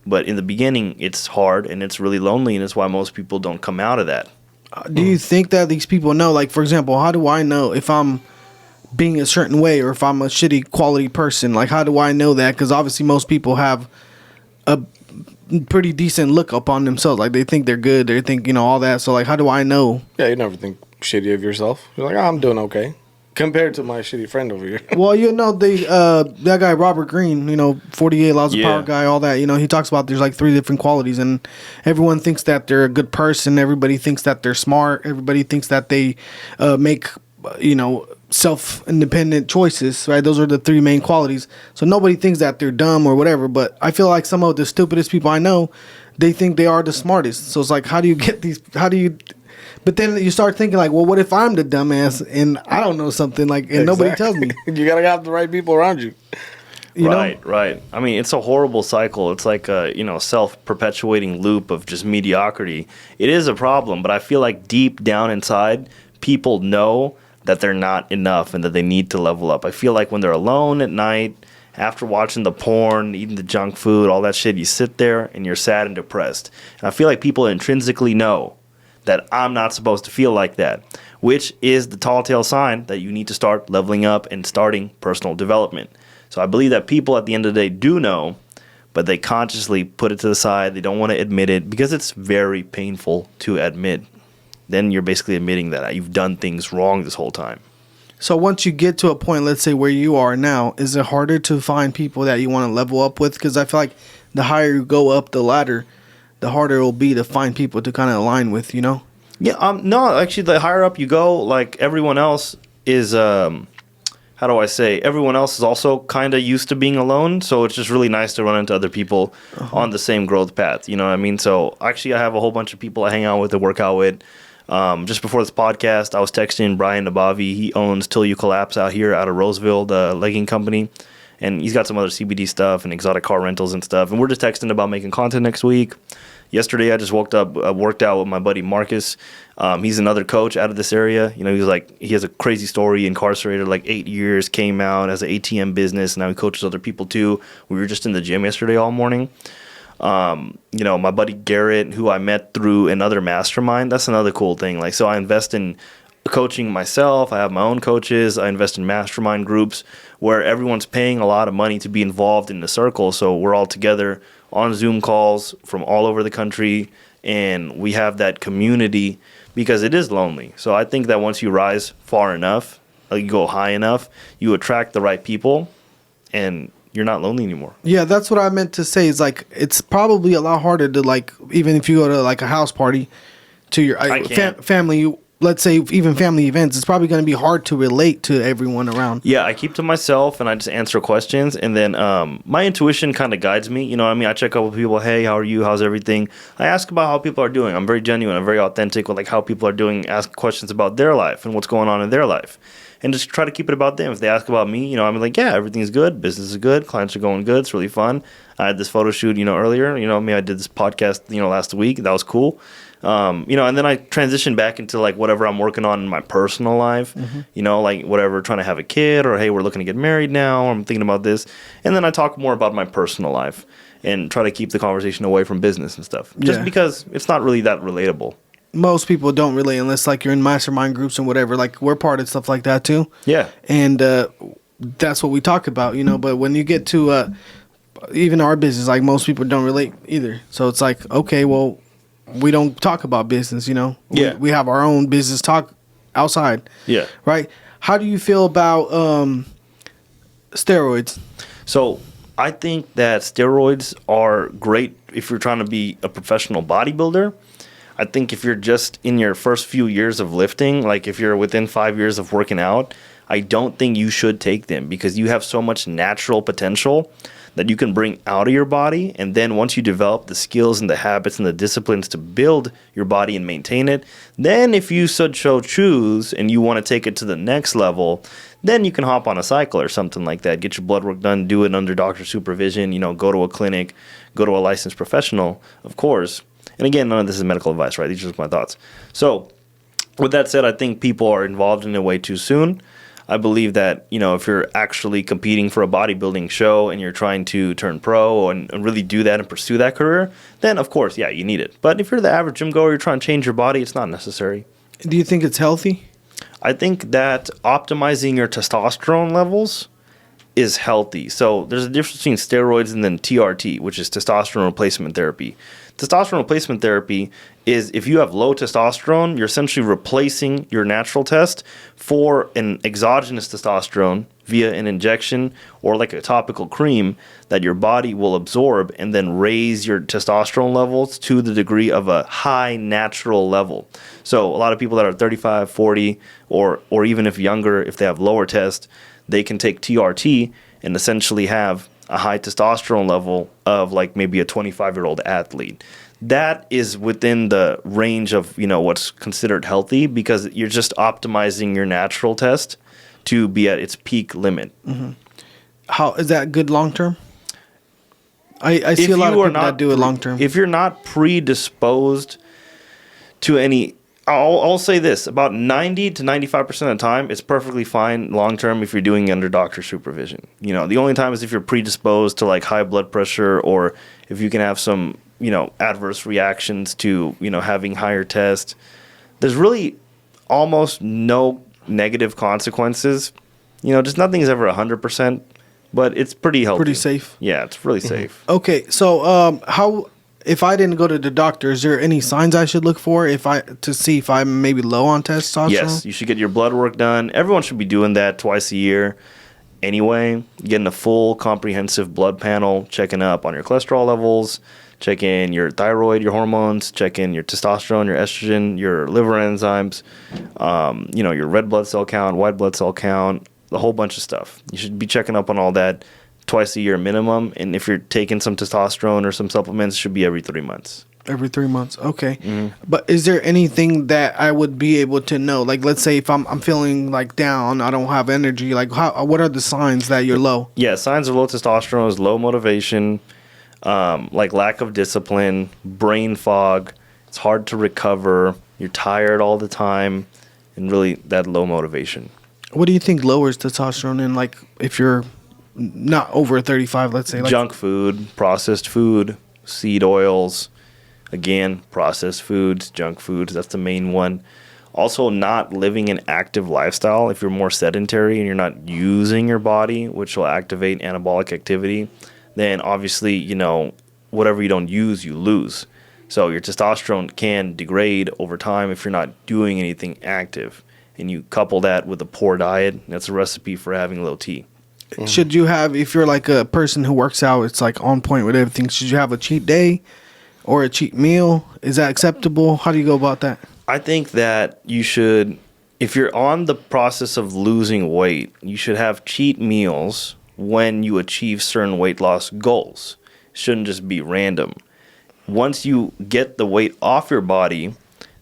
But in the beginning, it's hard and it's really lonely, and it's why most people don't come out of that. Do you think that these people know, like, for example, how do I know if I'm being a certain way or if I'm a shitty quality person? Like, how do I know that? Because obviously most people have a pretty decent look upon themselves. Like, they think they're good. They think, all that. So, like, how do I know? Yeah, you never think shitty of yourself. You're like, I'm doing okay. Compared to my shitty friend over here. Well, that guy, Robert Greene, 48 Laws of Power guy, all that, he talks about there's like 3 different qualities, and everyone thinks that they're a good person. Everybody thinks that they're smart. Everybody thinks that they make, self-independent choices, right? Those are the 3 main qualities. So nobody thinks that they're dumb or whatever, but I feel like some of the stupidest people I know, they think they are the smartest. So it's like, but then you start thinking like, well, what if I'm the dumbass and I don't know something, like, and nobody tells me? You gotta have the right people around you. Right. I mean, it's a horrible cycle. It's like a self-perpetuating loop of just mediocrity. It is a problem, but I feel like deep down inside, people know that they're not enough and that they need to level up. I feel like when they're alone at night, after watching the porn, eating the junk food, all that shit, you sit there and you're sad and depressed. And I feel like people intrinsically know that I'm not supposed to feel like that, which is the tall tale sign that you need to start leveling up and starting personal development. So I believe that people at the end of the day do know, but they consciously put it to the side. They don't want to admit it because it's very painful to admit. Then you're basically admitting that you've done things wrong this whole time. So once you get to a point, let's say where you are now, is it harder to find people that you want to level up with? Because I feel like the higher you go up the ladder, the harder it will be to find people to kind of align with, Yeah, no, actually, the higher up you go, like, everyone else is, everyone else is also kind of used to being alone, so it's just really nice to run into other people on the same growth path, you know what I mean? So, actually, I have a whole bunch of people I hang out with and work out with. Just before this podcast, I was texting Brian Nabavi. He owns Till You Collapse out here out of Roseville, the legging company. And he's got some other CBD stuff and exotic car rentals and stuff. And we're just texting about making content next week. Yesterday, I just worked out with my buddy Marcus. He's another coach out of this area. He has a crazy story, incarcerated like 8 years, came out, has an ATM business. Now he coaches other people too. We were just in the gym yesterday all morning. My buddy Garrett, who I met through another mastermind, that's another cool thing. Like, so I invest in coaching myself. I have my own coaches. I invest in mastermind groups where everyone's paying a lot of money to be involved in the circle. So we're all together on Zoom calls from all over the country, and we have that community because it is lonely. So I think that once you rise far enough, like you go high enough, you attract the right people, and you're not lonely anymore. Yeah, that's what I meant to say. Is like, it's probably a lot harder to, like, even if you go to like a house party to your family, let's say even family events, it's probably going to be hard to relate to everyone around. Yeah, I keep to myself and I just answer questions, and then my intuition kind of guides me. You know what I mean? I check up with people. Hey, how are you? How's everything? I ask about how people are doing. I'm very genuine. I'm very authentic with like how people are doing. Ask questions about their life and what's going on in their life, and just try to keep it about them. If they ask about me, I'm like, yeah, everything's good. Business is good. Clients are going good. It's really fun. I had this photo shoot, earlier. I did this podcast, last week. That was cool. And then I transition back into like whatever I'm working on in my personal life, like whatever, trying to have a kid, or hey, we're looking to get married now, or I'm thinking about this. And then I talk more about my personal life. and try to keep the conversation away from business and stuff. Just because it's not really that relatable. Most people don't relate unless like you're in mastermind groups and whatever. Like we're part of stuff like that too. Yeah. And that's what we talk about, you know. But when you get to even our business, like most people don't relate either. So it's like, okay, well, we don't talk about business, you know. We have our own business talk outside. Yeah. Right. How do you feel about steroids? So I think that steroids are great if you're trying to be a professional bodybuilder. I think if you're just in your first few years of lifting, like if you're within 5 years of working out, I don't think you should take them because you have so much natural potential that you can bring out of your body. And then once you develop the skills and the habits and the disciplines to build your body and maintain it, then if you so choose and you want to take it to the next level, then you can hop on a cycle or something like that. Get your blood work done, do it under doctor supervision, you know, go to a clinic, go to a licensed professional, of course. And again, none of this is medical advice, right? These are just my thoughts. So with that said, I think people are involved in it way too soon. I believe that, you know, if you're actually competing for a bodybuilding show and you're trying to turn pro and really do that and pursue that career, then of course, yeah, you need it. But if you're the average gym goer, you're trying to change your body, it's not necessary. Do you think it's healthy? I think that optimizing your testosterone levels is healthy. So there's a difference between steroids and then TRT, which is testosterone replacement therapy. Testosterone replacement therapy is if you have low testosterone, you're essentially replacing your natural test for an exogenous testosterone via an injection or like a topical cream that your body will absorb and then raise your testosterone levels to the degree of a high natural level. So a lot of people that are 35, 40, or even if younger, if they have lower test, they can take TRT and essentially have a high testosterone level of like maybe a 25-year-old athlete. That is within the range of, you know, what's considered healthy because you're just optimizing your natural test to be at its peak limit. Mm-hmm. How is that good long term? I see a lot of people that do it long term. If you're not predisposed to any, I'll say this, about 90 to 95% of the time, it's perfectly fine long-term if you're doing it under doctor supervision. You know, the only time is if you're predisposed to like high blood pressure or if you can have some, you know, adverse reactions to, you know, having higher tests. There's really almost no negative consequences. You know, just nothing is ever 100%, but it's pretty healthy. Pretty safe. Yeah, it's really safe. Okay, so how... If I didn't go to the doctor, is there any signs I should look for to see if I'm maybe low on testosterone? Yes, you should get your blood work done. Everyone should be doing that twice a year anyway. Getting a full comprehensive blood panel, checking up on your cholesterol levels, checking your thyroid, your hormones, checking your testosterone, your estrogen, your liver enzymes, you know, your red blood cell count, white blood cell count, a whole bunch of stuff. You should be checking up on all that twice a year minimum, and if you're taking some testosterone or some supplements, it should be every 3 months. Every 3 months, okay. Mm-hmm. But is there anything that I would be able to know? Like, let's say if I'm feeling like down, I don't have energy. Like, what are the signs that you're low? Yeah, signs of low testosterone is low motivation, like lack of discipline, brain fog. It's hard to recover. You're tired all the time, and really that low motivation. What do you think lowers testosterone in? Like, if you're not over 35, let's say. Like junk food, processed food, seed oils. Again, processed foods, junk foods, that's the main one. Also, not living an active lifestyle. If you're more sedentary and you're not using your body, which will activate anabolic activity, then obviously, you know, whatever you don't use, you lose. So your testosterone can degrade over time if you're not doing anything active. And you couple that with a poor diet, that's a recipe for having low T. Mm-hmm. Should you have, if you're like a person who works out, it's like on point with everything, should you have a cheat day or a cheat meal? Is that acceptable? How do you go about that? I think that you should, if you're on the process of losing weight, you should have cheat meals when you achieve certain weight loss goals. It shouldn't just be random. Once you get the weight off your body,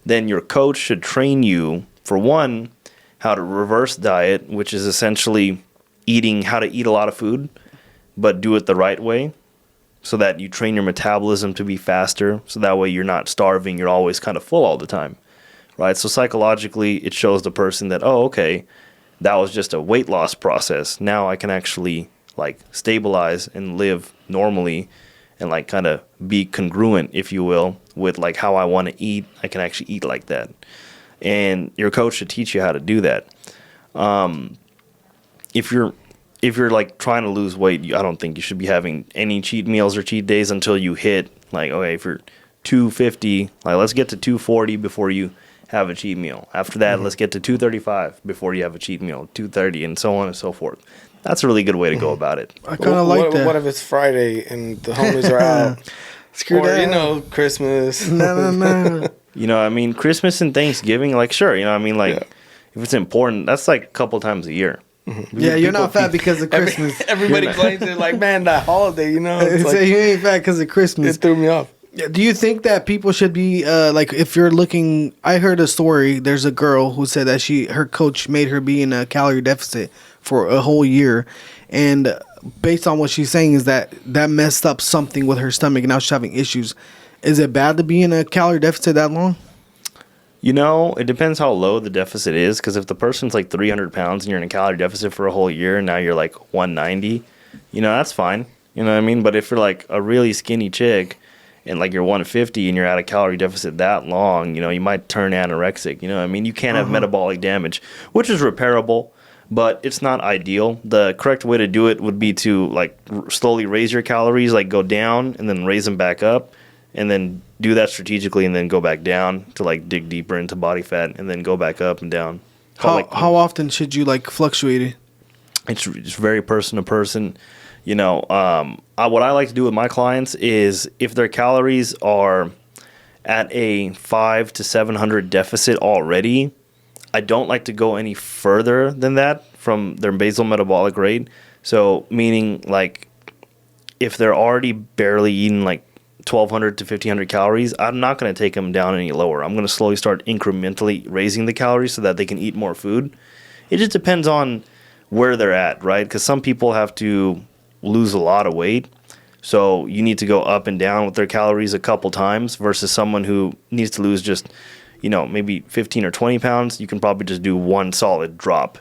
then your coach should train you, for one, how to reverse diet, which is essentially how to eat a lot of food, but do it the right way so that you train your metabolism to be faster. So that way you're not starving. You're always kind of full all the time, right? So psychologically, it shows the person that, oh, okay, that was just a weight loss process. Now I can actually like stabilize and live normally and like kind of be congruent, if you will, with like how I want to eat, I can actually eat like that. And your coach should teach you how to do that. If you're like trying to lose weight, I don't think you should be having any cheat meals or cheat days until you hit like, okay, if you're 250, like let's get to 240 before you have a cheat meal. After that, let's get to 235 before you have a cheat meal, 230, and so on and so forth. That's a really good way to go about it. I kind of like that. What if it's Friday and the homies are out? Screw or, that. you know, Christmas. No. You know, I mean, Christmas and Thanksgiving, like, sure, you know, I mean, like, if it's important, that's like a couple times a year. Yeah, you're not fat because of Christmas. Everybody claims it like, man, that holiday, you know. It's So like, you ain't fat because of Christmas. it threw me off. Do you think that people should be like, if you're looking? I heard a story. There's a girl who said that her coach made her be in a calorie deficit for a whole year, and based on what she's saying is that messed up something with her stomach, and now she's having issues. Is it bad to be in a calorie deficit that long? You know, it depends how low the deficit is, because if the person's like 300 pounds and you're in a calorie deficit for a whole year and now you're like 190, you know, that's fine. You know what I mean? But if you're like a really skinny chick and like you're 150 and you're at a calorie deficit that long, you know, you might turn anorexic. You know what I mean? You can't have metabolic damage, which is repairable, but it's not ideal. The correct way to do it would be to like slowly raise your calories, like go down and then raise them back up, and then do that strategically and then go back down to like dig deeper into body fat and then go back up and down. How often should you like fluctuate it? It's very person to person. You know, what I like to do with my clients is if their calories are at a 500 to 700 deficit already, I don't like to go any further than that from their basal metabolic rate. So meaning like if they're already barely eating like 1,200 to 1,500 calories, I'm not going to take them down any lower. I'm going to slowly start incrementally raising the calories so that they can eat more food. It just depends on where they're at, right? Because some people have to lose a lot of weight. So you need to go up and down with their calories a couple times versus someone who needs to lose just, you know, maybe 15 or 20 pounds. You can probably just do one solid drop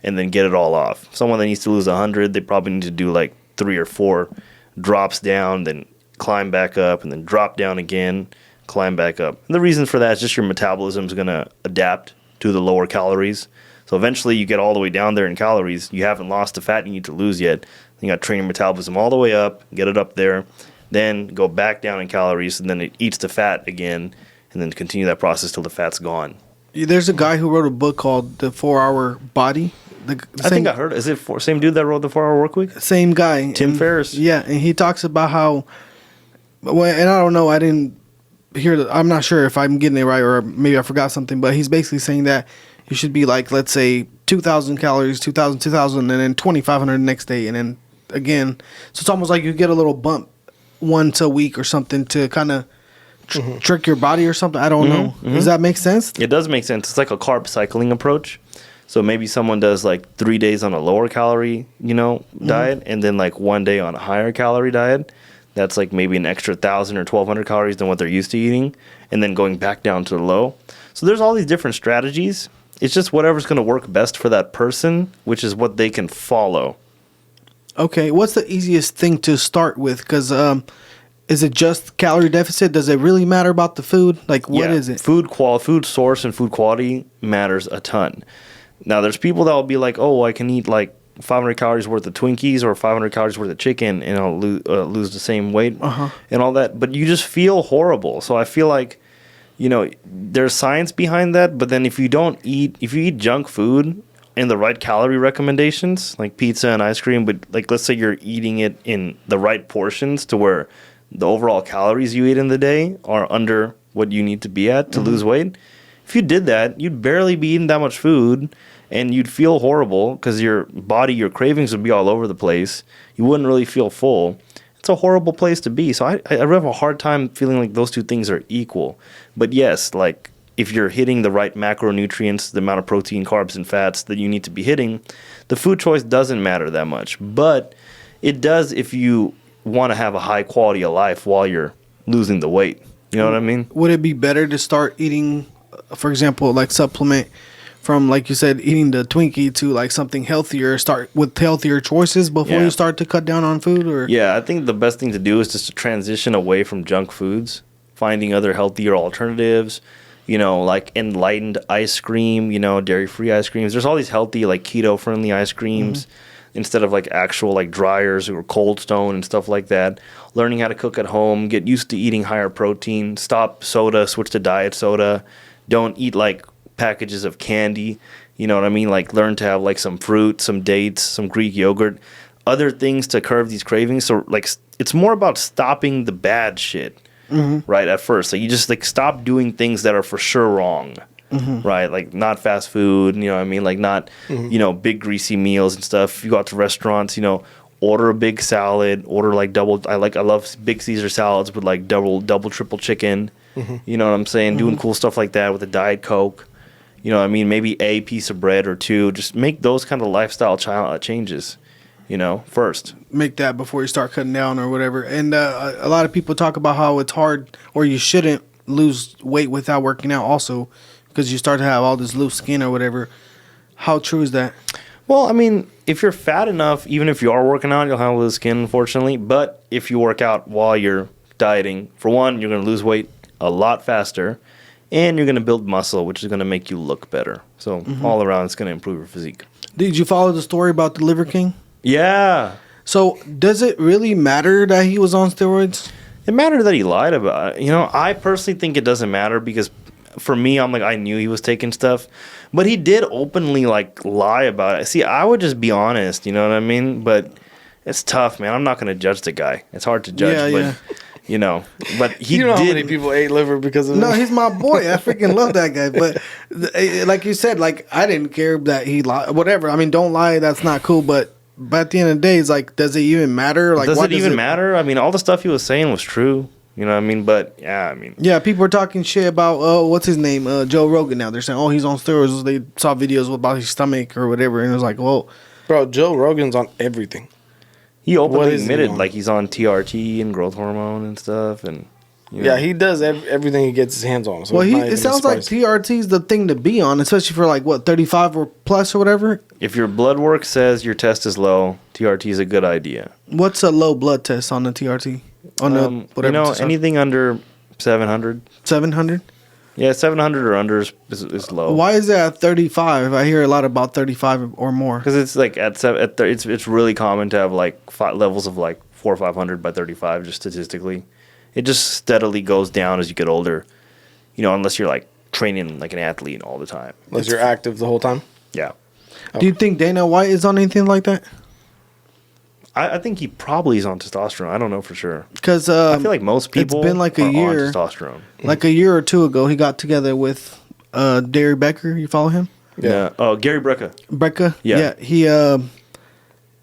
and then get it all off. Someone that needs to lose 100, they probably need to do like 3 or 4 drops down, then climb back up, and then drop down again, climb back up. And the reason for that is just your metabolism is going to adapt to the lower calories. So eventually you get all the way down there in calories. You haven't lost the fat you need to lose yet. You got to train your metabolism all the way up, get it up there, then go back down in calories, and then it eats the fat again, and then continue that process till the fat's gone. There's a guy who wrote a book called The 4-Hour Body. I think I heard. Is it same dude that wrote the 4-Hour Workweek? Same guy. Tim Ferriss. Yeah, and he talks about how, well, and I don't know, I didn't hear, I'm not sure if I'm getting it right or maybe I forgot something, but he's basically saying that you should be like, let's say, 2,000 calories, 2,000, and then 2,500 the next day, and then again. So it's almost like you get a little bump once a week or something to kind of trick your body or something. I don't know. Does that make sense? It does make sense. It's like a carb cycling approach. So maybe someone does like 3 days on a lower calorie, diet, and then like 1 day on a higher calorie diet. That's like maybe an extra 1,000 or 1,200 calories than what they're used to eating, and then going back down to the low. So there's all these different strategies. It's just whatever's going to work best for that person, which is what they can follow. Okay, what's the easiest thing to start with? Because is it just calorie deficit? Does it really matter about the food? Like, what is it? Food source and food quality matters a ton. Now, there's people that will be like, oh, I can eat like 500 calories worth of Twinkies or 500 calories worth of chicken and I'll lose the same weight and all that. But you just feel horrible. So I feel like, there's science behind that. But then if you eat junk food in the right calorie recommendations, like pizza and ice cream, but like let's say you're eating it in the right portions to where the overall calories you eat in the day are under what you need to be at to lose weight. If you did that, you'd barely be eating that much food and you'd feel horrible because your body, your cravings would be all over the place. You wouldn't really feel full. It's a horrible place to be. So I have a hard time feeling like those two things are equal. But yes, like if you're hitting the right macronutrients, the amount of protein, carbs, and fats that you need to be hitting, the food choice doesn't matter that much. But it does if you want to have a high quality of life while you're losing the weight. You know what I mean? Would it be better to start eating, for example, like supplement from, like you said, eating the Twinkie to like something healthier? Start with healthier choices before you start to cut down on food, or I think the best thing to do is just to transition away from junk foods, finding other healthier alternatives. Like enlightened ice cream, dairy-free ice creams. There's all these healthy, like keto-friendly ice creams instead of like actual like dryers or Cold Stone and stuff like that. Learning how to cook at home, get used to eating higher protein, stop soda, switch to diet soda. Don't eat like packages of candy. You know what I mean? Like learn to have like some fruit, some dates, some Greek yogurt, other things to curb these cravings. So like it's more about stopping the bad shit. Right at first, like you just like stop doing things that are for sure wrong, right? Like not fast food, you know what I mean? Like not big greasy meals and stuff. If you go out to restaurants, order a big salad, order like double. I love big Caesar salads with like double, triple chicken. You know what I'm saying? Doing cool stuff like that with a Diet Coke. You know what I mean? Maybe a piece of bread or two. Just make those kind of lifestyle changes. First. Make that before you start cutting down or whatever. And a lot of people talk about how it's hard, or you shouldn't lose weight without working out also, because you start to have all this loose skin or whatever. How true is that? Well, I mean, if you're fat enough, even if you are working out, you'll have loose skin, unfortunately. But if you work out while you're dieting, for one, you're going to lose weight a lot faster, and you're going to build muscle, which is going to make you look better. So all around, it's going to improve your physique. Did you follow the story about the Liver King? Yeah. So does it really matter that he was on steroids? It mattered that he lied about it. I personally think it doesn't matter because for me, I'm like, I knew he was taking stuff. But he did openly, like, lie about it. See, I would just be honest, you know what I mean? But it's tough, man. I'm not going to judge the guy. It's hard to judge, but he know did. How many people ate liver because of No, him? he's my boy. I freaking love that guy. But like you said, like, I didn't care that he lied. Whatever. I mean, don't lie. That's not cool. But at the end of the day, it's like, does it even matter? Like, does it even matter? I mean, all the stuff he was saying was true. You know what I mean? But, yeah, people are talking shit about, what's his name? Joe Rogan now. They're saying, he's on steroids. They saw videos about his stomach or whatever. And it was like, whoa. Bro, Joe Rogan's on everything. He openly admitted, like, he's on TRT and growth hormone and stuff. And yeah, he does everything he gets his hands on. So it sounds like TRT is the thing to be on, especially for, like, 35 or plus or whatever? If your blood work says your test is low, TRT is a good idea. What's a low blood test on the TRT? On the whatever. Anything under 700. 700? Yeah, 700 or under is low. Why is it at 35? I hear a lot about 35 or more. Because it's like it's really common to have like levels of like 400 or 500 by 35, just statistically. It just steadily goes down as you get older. Unless you're like training like an athlete all the time. Unless you're active the whole time. Yeah. Do you think Dana White is on anything like that? I think he probably is on testosterone. I don't know for sure. Because I feel like most people it's been like a year, on testosterone. Like a year or two ago, he got together with Gary Becker. You follow him? Yeah. Oh, Gary Brecka. Brecka? Yeah.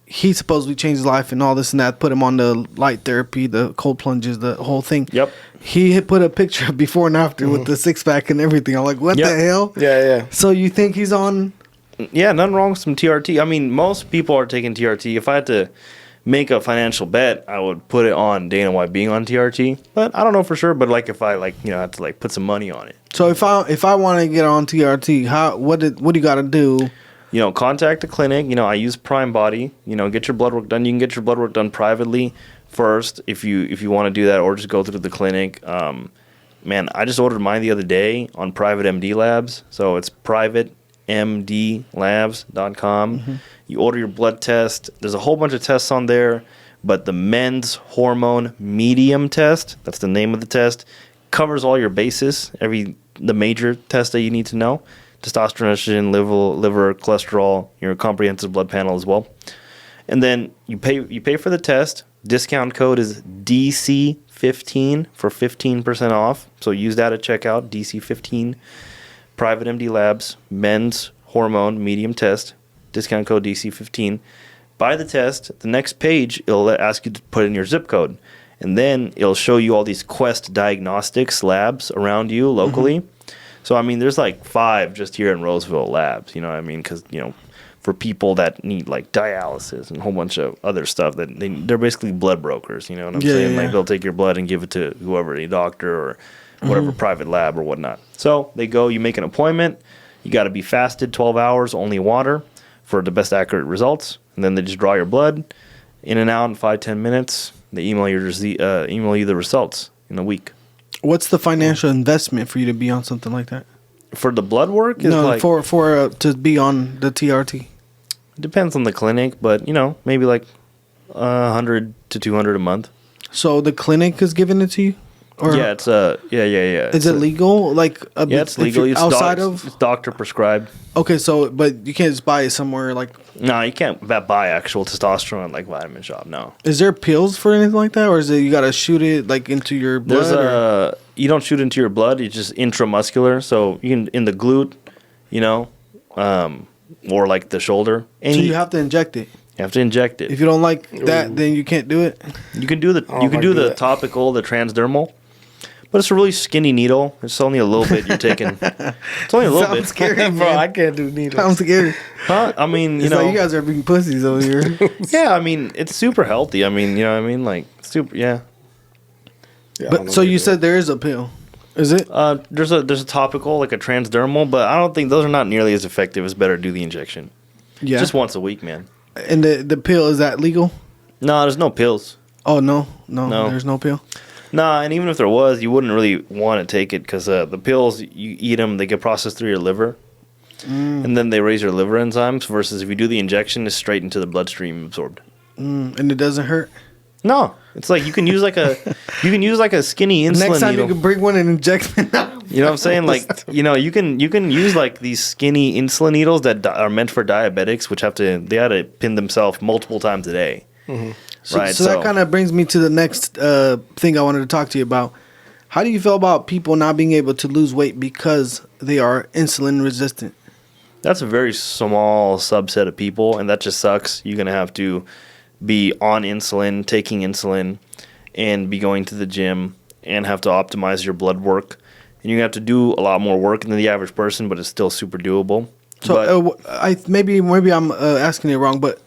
He supposedly changed his life and all this and that, put him on the light therapy, the cold plunges, the whole thing. Yep. He had put a picture of before and after with the six-pack and everything. I'm like, what the hell? Yeah. So you think he's on? Yeah, nothing wrong with some TRT. I mean, most people are taking TRT. If I had to make a financial bet, I would put it on Dana White being on TRT. But I don't know for sure. But like if I had to like put some money on it. So if I want to get on TRT, what do you got to do? Contact the clinic. I use Prime Body. Get your blood work done. You can get your blood work done privately first if you want to do that, or just go through the clinic. Man, I just ordered mine the other day on Private MD Labs. So it's privatemdlabs.com. You order your blood test. There's a whole bunch of tests on there, but the men's hormone medium test, that's the name of the test, covers all your bases, the major tests that you need to know. Testosterone, estrogen, liver, cholesterol, your comprehensive blood panel as well. And then you pay for the test. Discount code is DC15 for 15% off. So use that at checkout, DC15. Private MD Labs, men's hormone medium test. Discount code DC15. Buy the test. The next page, it'll ask you to put in your zip code. And then it'll show you all these Quest Diagnostics labs around you locally. So, I mean, there's like 5 just here in Roseville labs, you know what I mean? Because, for people that need like dialysis and a whole bunch of other stuff, that they're basically blood brokers, you know what I'm saying? Like they'll take your blood and give it to whoever, a doctor or whatever private lab or whatnot. So they go, you make an appointment, You got to be fasted 12 hours, only water, for the best accurate results. And then they just draw your blood in and out in 5-10 minutes. They email you the results in a week. What's the financial investment for you to be on something like that? For the blood work? For to be on the TRT. It depends on the clinic, but, maybe like 100 to 200 a month. So the clinic is giving it to you? Or Yeah, it's yeah. Is it legal? It's legal. It's doctor prescribed. Okay, but you can't just buy it somewhere like. No, you can't buy actual testosterone like Vitamin Shop. No. Is there pills for anything like that, or is it you gotta shoot it like into your blood? You don't shoot into your blood. It's just intramuscular. So you can in the glute, or like the shoulder. So you have to inject it. You have to inject it. If you don't like that, then you can't do it. You can do the topical, the transdermal. But it's a really skinny needle. It's only a little bit you're taking. It's only a little bit. Scary, bro. I can't do needles. I'm scared. Huh? I mean, Like you guys are being pussies over here. Yeah, I mean, it's super healthy. I mean, you know what I mean? Like, super, yeah. But so you said there is a pill. Is it? There's a topical, like a transdermal, but I don't think those are not nearly as effective. It's better to do the injection. Yeah. Just once a week, man. And the pill, is that legal? No, there's no pills. Oh, no. There's no pill? Nah, and even if there was, you wouldn't really want to take it because the pills, you eat them, they get processed through your liver. And then they raise your liver enzymes versus if you do the injection, it's straight into the bloodstream absorbed. And it doesn't hurt? No. It's like you can use like a skinny insulin Next time needle. you can bring one and inject me now. You know what I'm saying? Like, you can use like these skinny insulin needles that are meant for diabetics, which they had to pin themselves multiple times a day. Mm-hmm. So that kind of brings me to the next thing I wanted to talk to you about. How do you feel about people not being able to lose weight because they are insulin resistant? That's a very small subset of people, and that just sucks. You're going to have to be on insulin, taking insulin, and be going to the gym and have to optimize your blood work. And you have to do a lot more work than the average person, but it's still super doable. So maybe I'm asking it wrong, but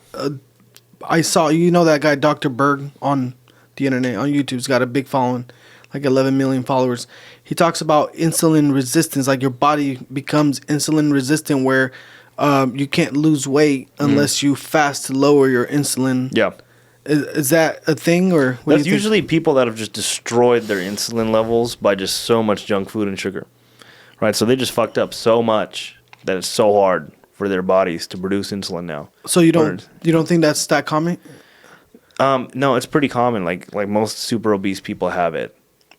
I saw, that guy, Dr. Berg, on the internet, on YouTube. He's got a big following, like 11 million followers. He talks about insulin resistance, like your body becomes insulin resistant where you can't lose weight unless you fast to lower your insulin. Yeah. Is that a thing, or what? That's usually people that have just destroyed their insulin levels by just so much junk food and sugar, right? So they just fucked up so much that it's so hard for their bodies to produce insulin now. So you don't think that's that common? No, it's pretty common. Like most super obese people have it.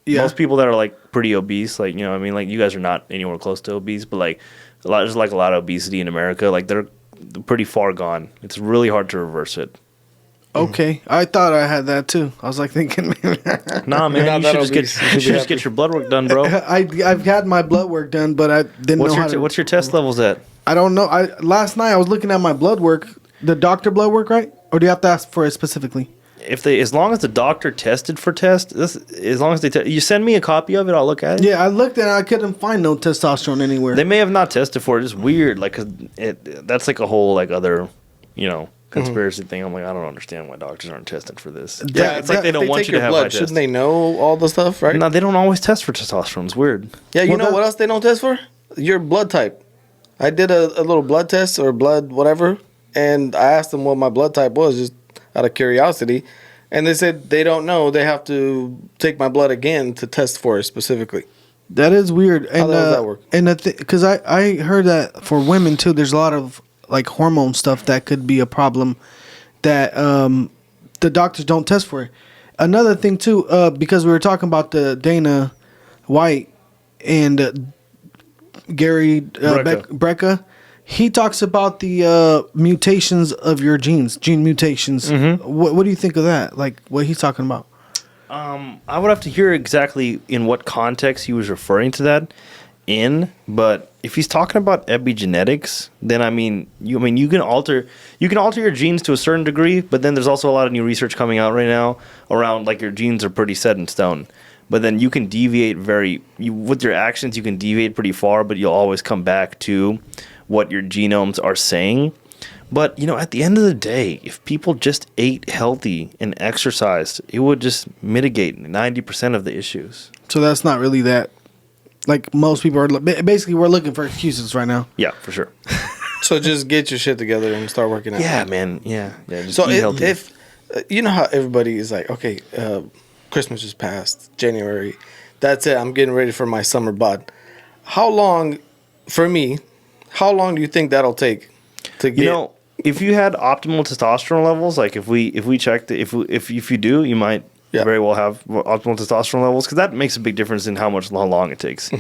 Yeah. Most people that are like pretty obese, like, I mean, like you guys are not anywhere close to obese, but like there's like a lot of obesity in America. Like they're pretty far gone. It's really hard to reverse it. Okay, I thought I had that too. I was like thinking, nah, man, you should just get your blood work done, bro. I've had my blood work done, but I didn't know how to. What's your test levels at? I don't know. Last night I was looking at my blood work, the doctor blood work, right? Or do you have to ask for it specifically? As long as the doctor tested for as long as you send me a copy of it, I'll look at it. Yeah, I looked and I couldn't find no testosterone anywhere. They may have not tested for it. It's weird, like, 'cause that's like a whole like other, conspiracy thing. I'm like, I don't understand why doctors aren't testing for this. Yeah, it's like they don't want you to have blood. my test. Shouldn't they know all the stuff, right? No, they don't always test for testosterone. It's weird. Yeah, you know what else they don't test for? Your blood type. I did a little blood test or blood whatever, and I asked them what my blood type was just out of curiosity, and they said they don't know. They have to take my blood again to test for it specifically. That is weird. And, how does that work? And because I heard that for women too, there's a lot of like hormone stuff that could be a problem that the doctors don't test for. Another thing too, because we were talking about the Dana White and Gary Brecka, he talks about the mutations of your gene mutations. Mm-hmm. What do you think of that? Like what he's talking about? I would have to hear exactly in what context he was referring to that in, but if he's talking about epigenetics, then you can alter your genes to a certain degree, but then there's also a lot of new research coming out right now around like your genes are pretty set in stone. But then you can deviate with your actions, you can deviate pretty far, but you'll always come back to what your genomes are saying. But, at the end of the day, if people just ate healthy and exercised, it would just mitigate 90% of the issues. So that's not really that Like most people are, basically, we're looking for excuses right now. Yeah, for sure. So just get your shit together and start working out. Yeah, man. Yeah. Just So eat healthy. if you know how everybody is like, okay, Christmas just passed, January, that's it. I'm getting ready for my summer bod. How long, for me, how long do you think that'll take to get? You know, if you had optimal testosterone levels, like if we checked it, if you do, you might very well have optimal testosterone levels, because that makes a big difference in how long it takes.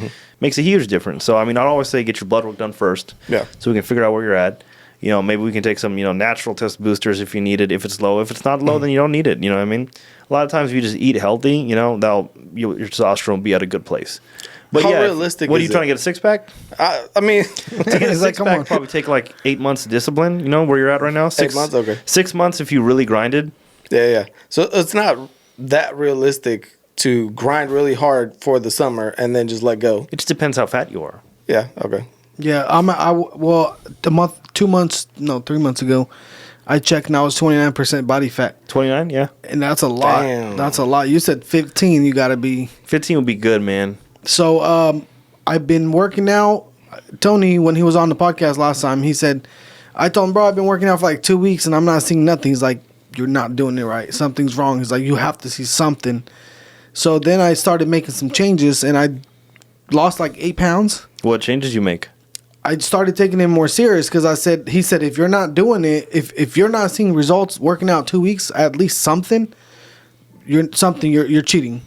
Makes a huge difference. So I mean, I'd always say get your blood work done first, so we can figure out where you're at. You know, maybe we can take some, natural test boosters if you need it. If it's low, if it's not low, then you don't need it. You know what I mean? A lot of times, if you just eat healthy, your testosterone will be at a good place. But how realistic? What are you trying to get, a six pack? I mean, to get a six pack probably take like 8 months of discipline. You know where you're at right now. 8 months, okay. 6 months if you really grinded. Yeah. So it's not that realistic to grind really hard for the summer and then just let go. It just depends how fat you are. Yeah. Okay. Yeah, well, 3 months ago, I checked and I was 29% body fat. 29, yeah. And that's a lot. Damn. That's a lot. You said 15, you got to be. 15 would be good, man. So I've been working out. Tony, when he was on the podcast last time, he said, I told him, bro, I've been working out for like 2 weeks and I'm not seeing nothing. He's like, you're not doing it right. Something's wrong. He's like, you have to see something. So then I started making some changes and I lost like 8 pounds. What changes you make? I started taking it more serious because he said, if you're not doing it, if you're not seeing results working out 2 weeks, at least something, you're cheating.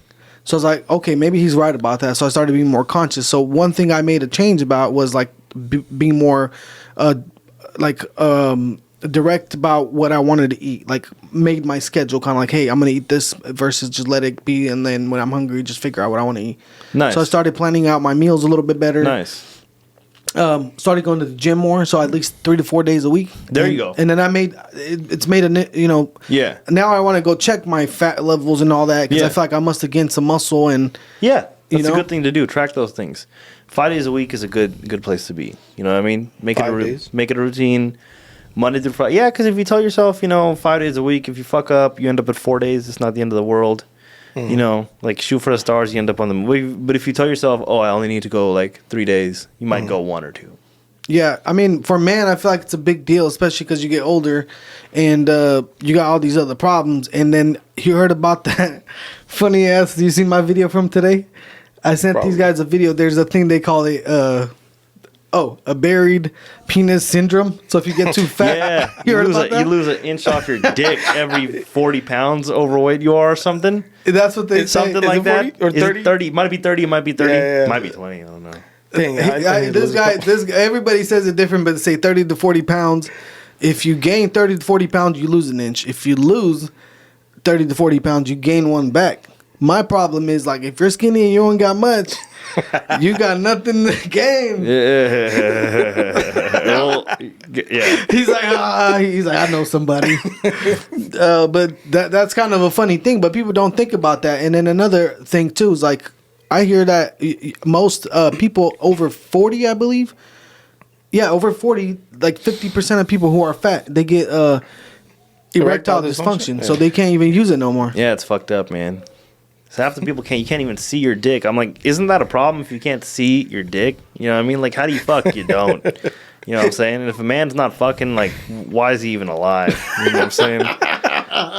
So I was like, okay, maybe he's right about that. So I started being more conscious. So one thing I made a change about was like being more, direct about what I wanted to eat. Like made my schedule kind of like, hey, I'm gonna eat this versus just let it be, and then when I'm hungry, just figure out what I want to eat. Nice. So I started planning out my meals a little bit better. Nice. Started going to the gym more, so at least 3 to 4 days a week. There you go. And then it's made a. Yeah. Now I want to go check my fat levels and all that because I feel like I must have gained some muscle and. Yeah, that's a good thing to do. Track those things. 5 days a week is a good place to be. You know what I mean? Make it a routine. Monday through Friday. Yeah, because if you tell yourself, 5 days a week, if you fuck up, you end up at 4 days. It's not the end of the world. Like shoot for the stars, you end up on the. But if you tell yourself, oh, I only need to go like 3 days, you might go 1 or 2. Yeah, I mean, for man, I feel like it's a big deal, especially because you get older, and you got all these other problems. And then you heard about that funny ass. Do you see my video from today? I sent these guys a video. There's a thing they call it. A buried penis syndrome. So if you get too fat, you lose an inch off your dick every 40 pounds overweight you are or something. That's what they say. Something like that. 40 or 30? 30. It might be 30. It might be 30. Yeah. Might be 20. I don't know. Dang, this guy, everybody says it different, but they say 30 to 40 pounds. If you gain 30 to 40 pounds, you lose an inch. If you lose 30 to 40 pounds, you gain one back. My problem is, like, if you're skinny and you don't got much, you got nothing to gain. Yeah. He's like, I know somebody. But that's kind of a funny thing, but people don't think about that. And then another thing, too, is, like, I hear that most people over 40, I believe. Yeah, over 40, like 50% of people who are fat, they get erectile dysfunction. So they can't even use it no more. Yeah, it's fucked up, man. So half the people you can't even see your dick. I'm like, isn't that a problem if you can't see your dick? You know what I mean? Like, how do you fuck? You don't. You know what I'm saying? And if a man's not fucking, like, why is he even alive? You know what I'm saying?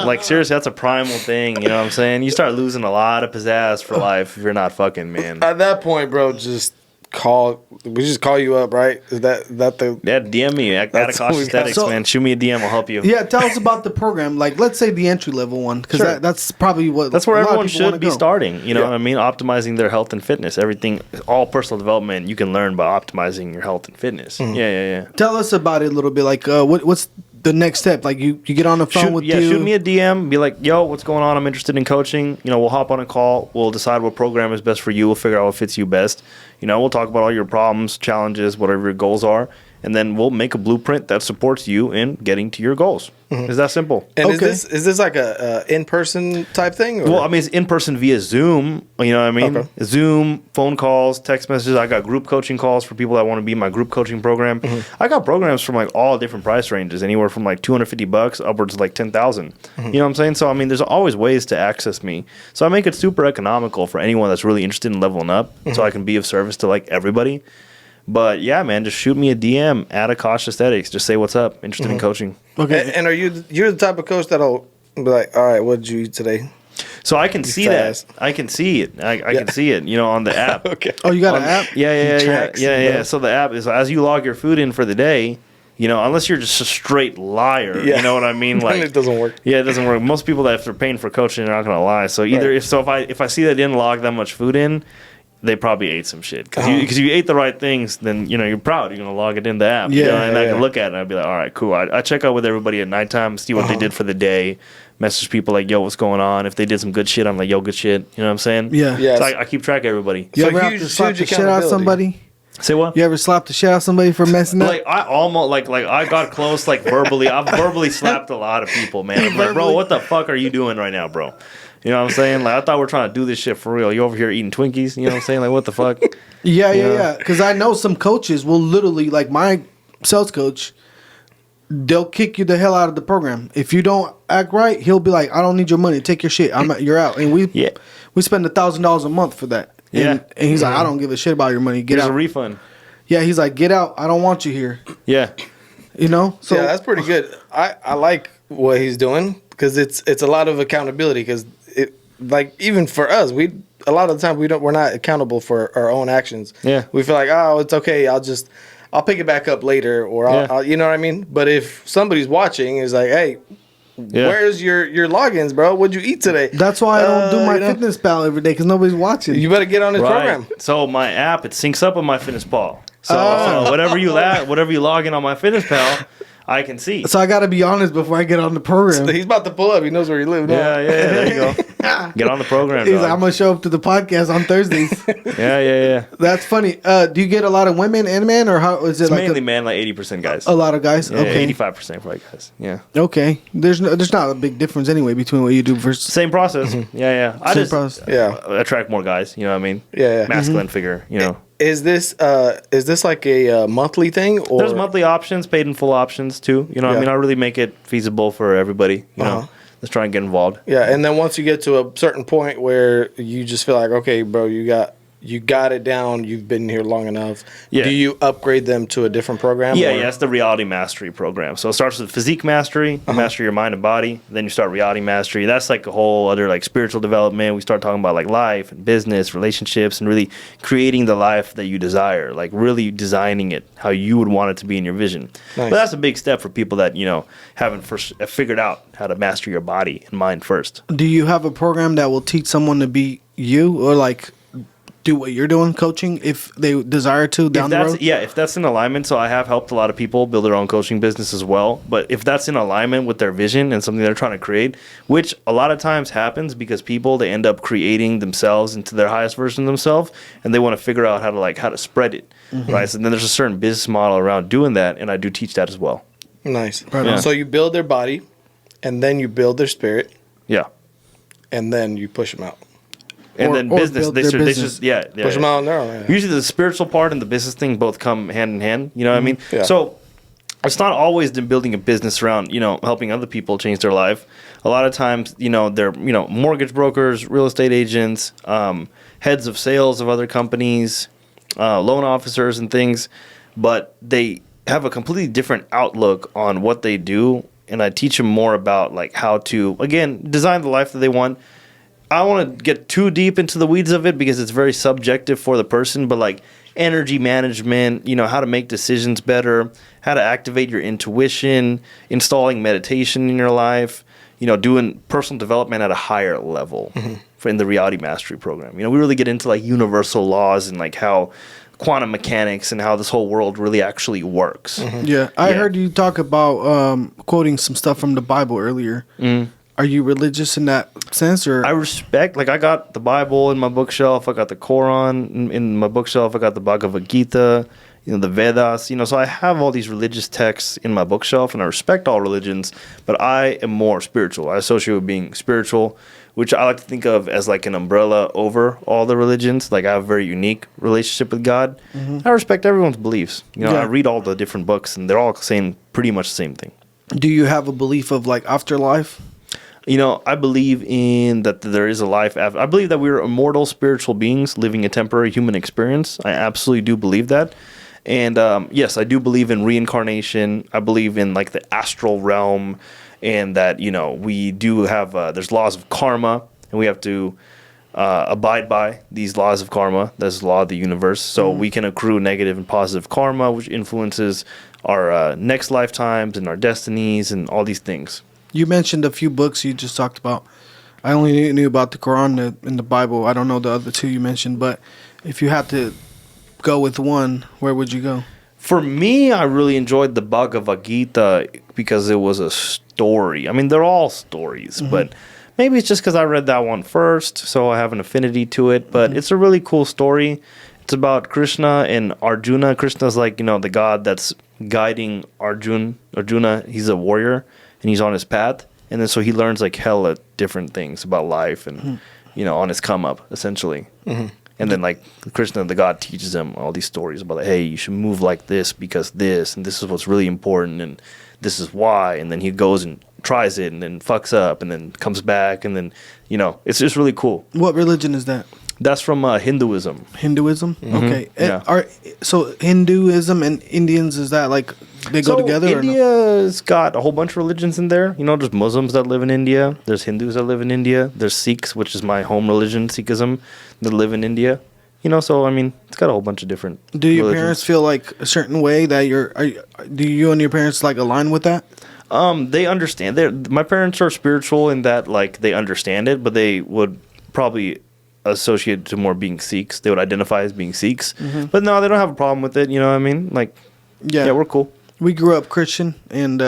Like, seriously, that's a primal thing. You know what I'm saying? You start losing a lot of pizzazz for life if you're not fucking, man. At that point, bro, we just call you up, right? Is that the... Yeah, DM me at Akaasha Esthetics, man. Shoot me a DM, I'll help you. Yeah, tell us about the program. Like, let's say the entry level one, because that's probably that's where everyone should be starting. You know what I mean? Optimizing their health and fitness. Everything, all personal development, you can learn by optimizing your health and fitness. Mm-hmm. Yeah. Tell us about it a little bit. Like, what's the next step? Like, you get on the phone shoot me a DM. Be like, yo, what's going on? I'm interested in coaching. We'll hop on a call. We'll decide what program is best for you. We'll figure out what fits you best. We'll talk about all your problems, challenges, whatever your goals are, and then we'll make a blueprint that supports you in getting to your goals. It's that simple. And is this like a in-person type thing? Or? Well, I mean, it's in person via Zoom. You know what I mean? Okay. Zoom, phone calls, text messages. I got group coaching calls for people that want to be in my group coaching program. I got programs from like all different price ranges, anywhere from like $250 upwards to like $10,000. You know what I'm saying? So I mean, there's always ways to access me. So I make it super economical for anyone that's really interested in leveling up, so I can be of service to like everybody. But yeah, man, just shoot me a DM at Akaasha Esthetics. Just say what's up. Interested in coaching. Okay. And you're the type of coach that'll be like, all right, what did you eat today? So I can see that. I can see it. I can see it, on the app. Okay. Oh, you got an app? Yeah. So the app is, as you log your food in for the day, unless you're just a straight liar, you know what I mean? Like it doesn't work. Yeah, it doesn't work. Most people that if they're paying for coaching, they're not going to lie. So if I see that they didn't log that much food in, they probably ate some shit. Because if you ate the right things, then, you're proud. You're going to log it in the app. And I can look at it and I'd be like, all right, cool. I check out with everybody at nighttime, see what they did for the day, message people like, yo, what's going on? If they did some good shit, I'm like, yo, good shit. You know what I'm saying? Yeah. So I keep track of everybody. You ever have to slap the shit out of somebody? Say what? You ever slap the shit out of somebody for messing up? Like I almost like I got close verbally. I've verbally slapped a lot of people, man. I'm like, bro, what the fuck are you doing right now, bro? You know what I'm saying? Like, I thought we were trying to do this shit for real. You over here eating Twinkies? You know what I'm saying? Like, what the fuck? Yeah. Because I know some coaches will literally, like my sales coach, they'll kick you the hell out of the program. If you don't act right, he'll be like, I don't need your money. Take your shit. You're out. And we spend $1,000 a month for that. And he's like, I don't give a shit about your money. Get out. Here's a refund. Yeah, he's like, get out. I don't want you here. Yeah. So yeah, that's pretty good. I like what he's doing because it's a lot of accountability because like even for us, a lot of the time we're not accountable for our own actions. Yeah. We feel like, oh, it's okay. I'll pick it back up later, or I'll, you know what I mean? But if somebody's watching, is like, hey, where's your logins, bro? What'd you eat today? That's why I don't do my Fitness Pal every day because nobody's watching. You better get on his program. So my app, it syncs up with my Fitness Pal. So whatever you log in on my Fitness Pal, I can see. So I got to be honest before I get on the program. So he's about to pull up. He knows where you live now. Yeah, there you go. Get on the program. He's like, I'm going to show up to the podcast on Thursdays. Yeah. That's funny. Do you get a lot of women and men, or how is it? It's like mainly men, like 80% guys. A lot of guys. Yeah, okay, 85% probably guys. Yeah. Okay. There's not a big difference anyway between what you do versus same process. Yeah. I Same just process. attract more guys. You know what I mean? Yeah. Masculine figure. Is this like a monthly thing, or there's monthly options, paid in full options too? You know what I mean? I really make it feasible for everybody. You know, let's try and get involved. Yeah, and then once you get to a certain point where you just feel like, okay, bro, you got it down. You've been here long enough. Yeah. Do you upgrade them to a different program? Yeah, it's the Reality Mastery program. So it starts with physique mastery, master your mind and body. Then you start Reality Mastery. That's like a whole other like spiritual development. We start talking about like life and business, relationships, and really creating the life that you desire. Like really designing it how you would want it to be in your vision. Nice. But that's a big step for people that haven't first figured out how to master your body and mind first. Do you have a program that will teach someone to be you, or like do what you're doing, coaching, if they desire to down the road? Yeah, if that's in alignment. So I have helped a lot of people build their own coaching business as well. But if that's in alignment with their vision and something they're trying to create, which a lot of times happens because they end up creating themselves into their highest version of themselves, and they want to figure out how to spread it, right? So then there's a certain business model around doing that, and I do teach that as well. Nice. Right on. So you build their body, and then you build their spirit, Yeah. and then you push them out. And then business, they just Push them out on their own. Yeah. Usually the spiritual part and the business thing both come hand in hand. You know what I mean? Yeah. So it's not always them building a business around, helping other people change their life. A lot of times, they're, mortgage brokers, real estate agents, heads of sales of other companies, loan officers and things. But they have a completely different outlook on what they do. And I teach them more about like how to, again, design the life that they want. I don't want to get too deep into the weeds of it because it's very subjective for the person, but like energy management, how to make decisions better, how to activate your intuition, installing meditation in your life, doing personal development at a higher level in the Reality Mastery program. We really get into like universal laws and like how quantum mechanics and how this whole world really actually works. Yeah, I heard you talk about quoting some stuff from the Bible earlier. Are you religious in that sense, or? I respect, like I got the Bible in my bookshelf, I got the Quran in my bookshelf, I got the Bhagavad Gita, the Vedas, so I have all these religious texts in my bookshelf, and I respect all religions, but I am more spiritual. I associate with being spiritual, which I like to think of as like an umbrella over all the religions. Like I have a very unique relationship with God. I respect everyone's beliefs. I read all the different books, and they're all saying pretty much the same thing. Do you have a belief of like afterlife? I believe in that there is a life after. I believe that we're immortal spiritual beings living a temporary human experience. I absolutely do believe that. And yes, I do believe in reincarnation. I believe in like the astral realm, and that we do have there's laws of karma, and we have to abide by these laws of karma. That's the law of the universe. So we can accrue negative and positive karma, which influences our next lifetimes and our destinies and all these things. You mentioned a few books you just talked about. I only knew about the Quran and the Bible. I don't know the other two you mentioned, but if you had to go with one, where would you go? For me, I really enjoyed the Bhagavad Gita because it was a story. I mean, they're all stories, but maybe it's just because I read that one first, so I have an affinity to it. But it's a really cool story. It's about Krishna and Arjuna. Krishna's like, the god that's guiding Arjuna. Arjuna, he's a warrior, and he's on his path. And then so he learns like hella different things about life and, on his come up, essentially. And then like Krishna, the god, teaches him all these stories about, like, hey, you should move like this because this, and this is what's really important, and this is why. And then he goes and tries it and then fucks up and then comes back. And then, it's just really cool. What religion is that? That's from Hinduism. Hinduism? Okay. Yeah. So Hinduism and Indians, is that like they go together? India's got a whole bunch of religions in there. There's Muslims that live in India. There's Hindus that live in India. There's Sikhs, which is my home religion, Sikhism, that live in India. So I mean, it's got a whole bunch of different. Do your religions. parents feel like a certain way that do you and your parents like align with that? They understand. My parents are spiritual in that like they understand it, but they would probably associate to more being Sikhs. They would identify as being Sikhs, but no, they don't have a problem with it. You know what I mean? Like, yeah, we're cool. We grew up Christian, and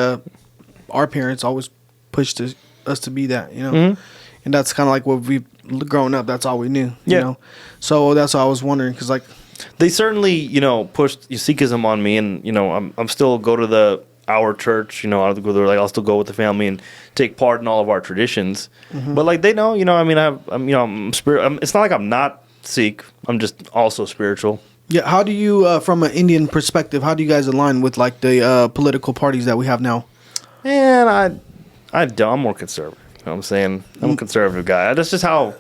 our parents always pushed us to be that. And that's kind of like what we've grown up. That's all we knew. So that's why I was wondering, because like they certainly pushed Sikhism on me, and I'm still go to our church. I'll still go with the family and take part in all of our traditions. But like they know, I'm spirit. It's not like I'm not Sikh. I'm just also spiritual. Yeah. How do you, from an Indian perspective, how do you guys align with like the political parties that we have now? Man, I'm more conservative. You know what I'm saying? I'm a conservative guy. That's just how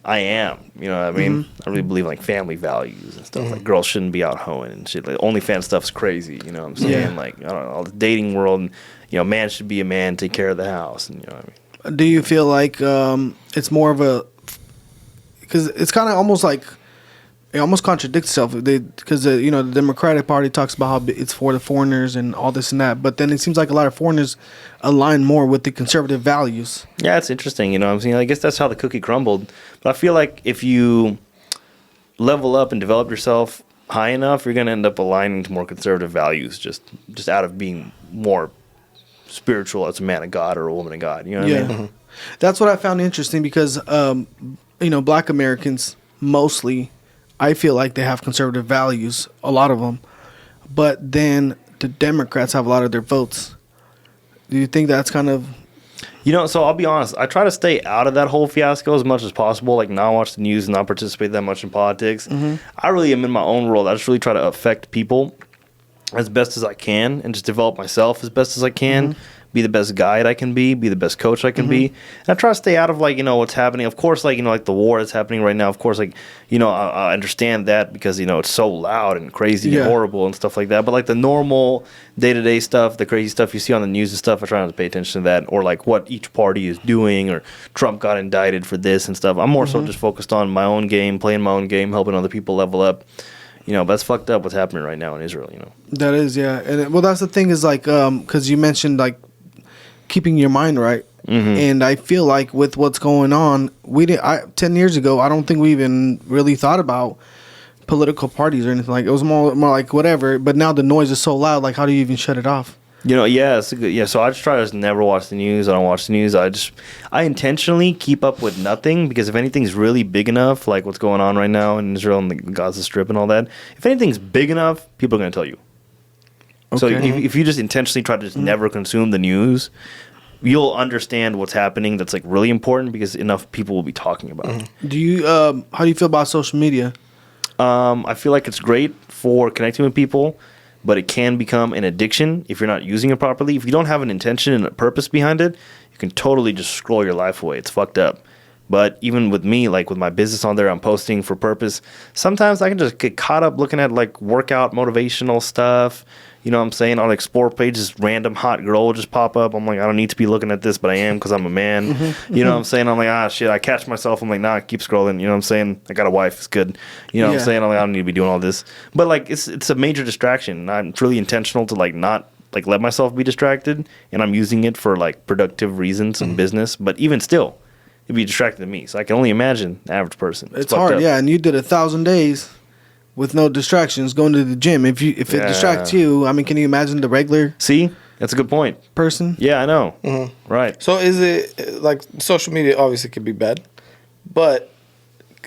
I am. You know what I mean? I really believe in like family values and stuff. Like girls shouldn't be out hoeing and shit. Like OnlyFans stuff's crazy. You know what I'm saying? Yeah. Like I don't know, the dating world. And, man should be a man, take care of the house. And you know what I mean? Do you feel like it's more of a, because it's kind of almost like it almost contradicts itself, because the Democratic Party talks about how it's for the foreigners and all this and that, but then it seems like a lot of foreigners align more with the conservative values. Yeah, it's interesting. You know what I'm saying? I guess that's how the cookie crumbled. But I feel like if you level up and develop yourself high enough, you're going to end up aligning to more conservative values, just out of being more spiritual as a man of God or a woman of God. You know what I mean? That's what I found interesting, because Black Americans mostly, I feel like they have conservative values, a lot of them, but then the Democrats have a lot of their votes. Do you think that's kind of... So I'll be honest, I try to stay out of that whole fiasco as much as possible, like not watch the news, not participate that much in politics. I really am in my own world. I just really try to affect people as best as I can and just develop myself as best as I can. Be the best guide I can be the best coach I can be. And I try to stay out of what's happening. Of course, like the war that's happening right now. Of course, I understand that because, it's so loud and crazy and horrible and stuff like that. But like the normal day-to-day stuff, the crazy stuff you see on the news and stuff, I try not to pay attention to that, or like what each party is doing, or Trump got indicted for this and stuff. I'm more so just focused on my own game, playing my own game, helping other people level up. But that's fucked up what's happening right now in Israel, That is, yeah. And that's the thing is like, because you mentioned like keeping your mind right. And I feel like with what's going on, 10 years ago, I don't think we even really thought about political parties or anything. Like, it was more like whatever. But now the noise is so loud. Like, how do you even shut it off? Yeah, it's a good, yeah. So I just try to just never watch the news. I don't watch the news. I intentionally keep up with nothing, because if anything's really big enough, like what's going on right now in Israel and the Gaza Strip and all that, if anything's big enough, people are going to tell you. Okay. So if you just intentionally try to just never consume the news, you'll understand what's happening. That's like really important, because enough people will be talking about it. Do you? How do you feel about social media? I feel like it's great for connecting with people, but it can become an addiction if you're not using it properly. If you don't have an intention and a purpose behind it, you can totally just scroll your life away. It's fucked up. But even with me, like with my business on there, I'm posting for purpose. Sometimes I can just get caught up looking at like workout motivational stuff. You know what I'm saying? On Explore page, this random hot girl will just pop up. I'm like, I don't need to be looking at this, but I am, because I'm a man. You know what I'm saying? I'm like, shit. I catch myself. I'm like, nah, keep scrolling. You know what I'm saying? I got a wife. It's good. You know what I'm saying? I'm like, I don't need to be doing all this. But like, it's a major distraction. It's really intentional to like not like let myself be distracted, and I'm using it for like productive reasons and business. But even still, it'd be distracting to me. So I can only imagine the average person. It's hard, yeah. And you did 1,000 days with no distractions, going to the gym. If it distracts you, I mean, can you imagine the regular? See, that's a good point. Person. Yeah, I know. Right. So is it like social media? Obviously, could be bad, but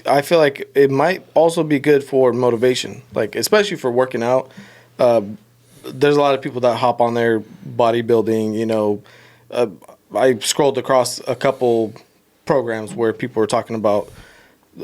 I feel like it might also be good for motivation, like especially for working out. There's a lot of people that hop on there bodybuilding. You know, I scrolled across a couple programs where people were talking about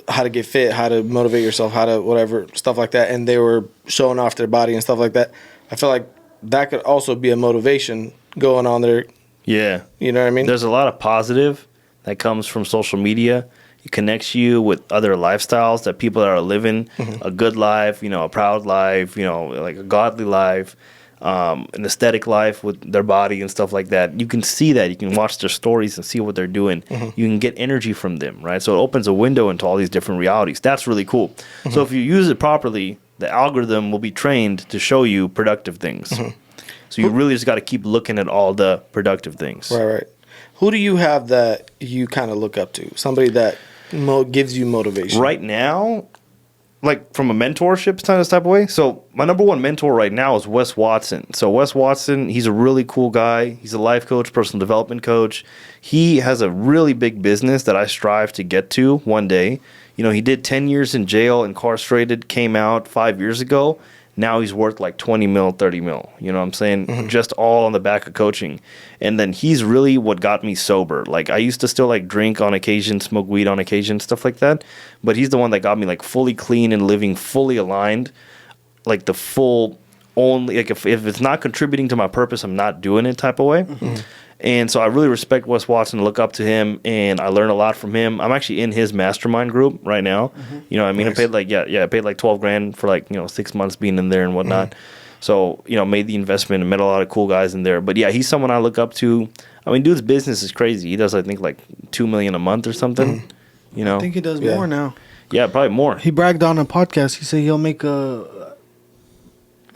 how to get fit, how to motivate yourself, how to whatever, stuff like that. And they were showing off their body and stuff like that. I feel like that could also be a motivation going on there. Yeah. You know what I mean? There's a lot of positive that comes from social media. It connects you with other lifestyles that people that are living a good life, you know, a proud life, you know, like a godly life, an aesthetic life with their body and stuff like that. You can see that. You can watch their stories and see what they're doing. You can get energy from them, right? So it opens a window into all these different realities. That's really cool. So if you use it properly, the algorithm will be trained to show you productive things. So you really just got to keep looking at all the productive things. Right. Who do you have that you kind of look up to? Somebody that gives you motivation? Right now, like from a mentorship type of way. So my number one mentor right now is Wes Watson. So Wes Watson, he's a really cool guy. He's a life coach, personal development coach. He has a really big business that I strive to get to one day. You know, he did 10 years in jail, incarcerated, came out 5 years ago. Now he's worth like 20 mil, 30 mil. You know what I'm saying? Just all on the back of coaching. And then he's really what got me sober. Like I used to still like drink on occasion, smoke weed on occasion, stuff like that. But he's the one that got me like fully clean and living fully aligned. Like the full only, like if it's not contributing to my purpose, I'm not doing it type of way. And so I really respect Wes Watson, look up to him, and I learn a lot from him. I'm actually in his mastermind group right now. You know what I mean? Nice. I paid like $12,000 for like, 6 months being in there and whatnot. So, made the investment and met a lot of cool guys in there. But yeah, he's someone I look up to. I mean, dude's business is crazy. He does, I think, like $2 million a month or something. I think he does more now. Yeah, probably more. He bragged on a podcast. He said he'll make well,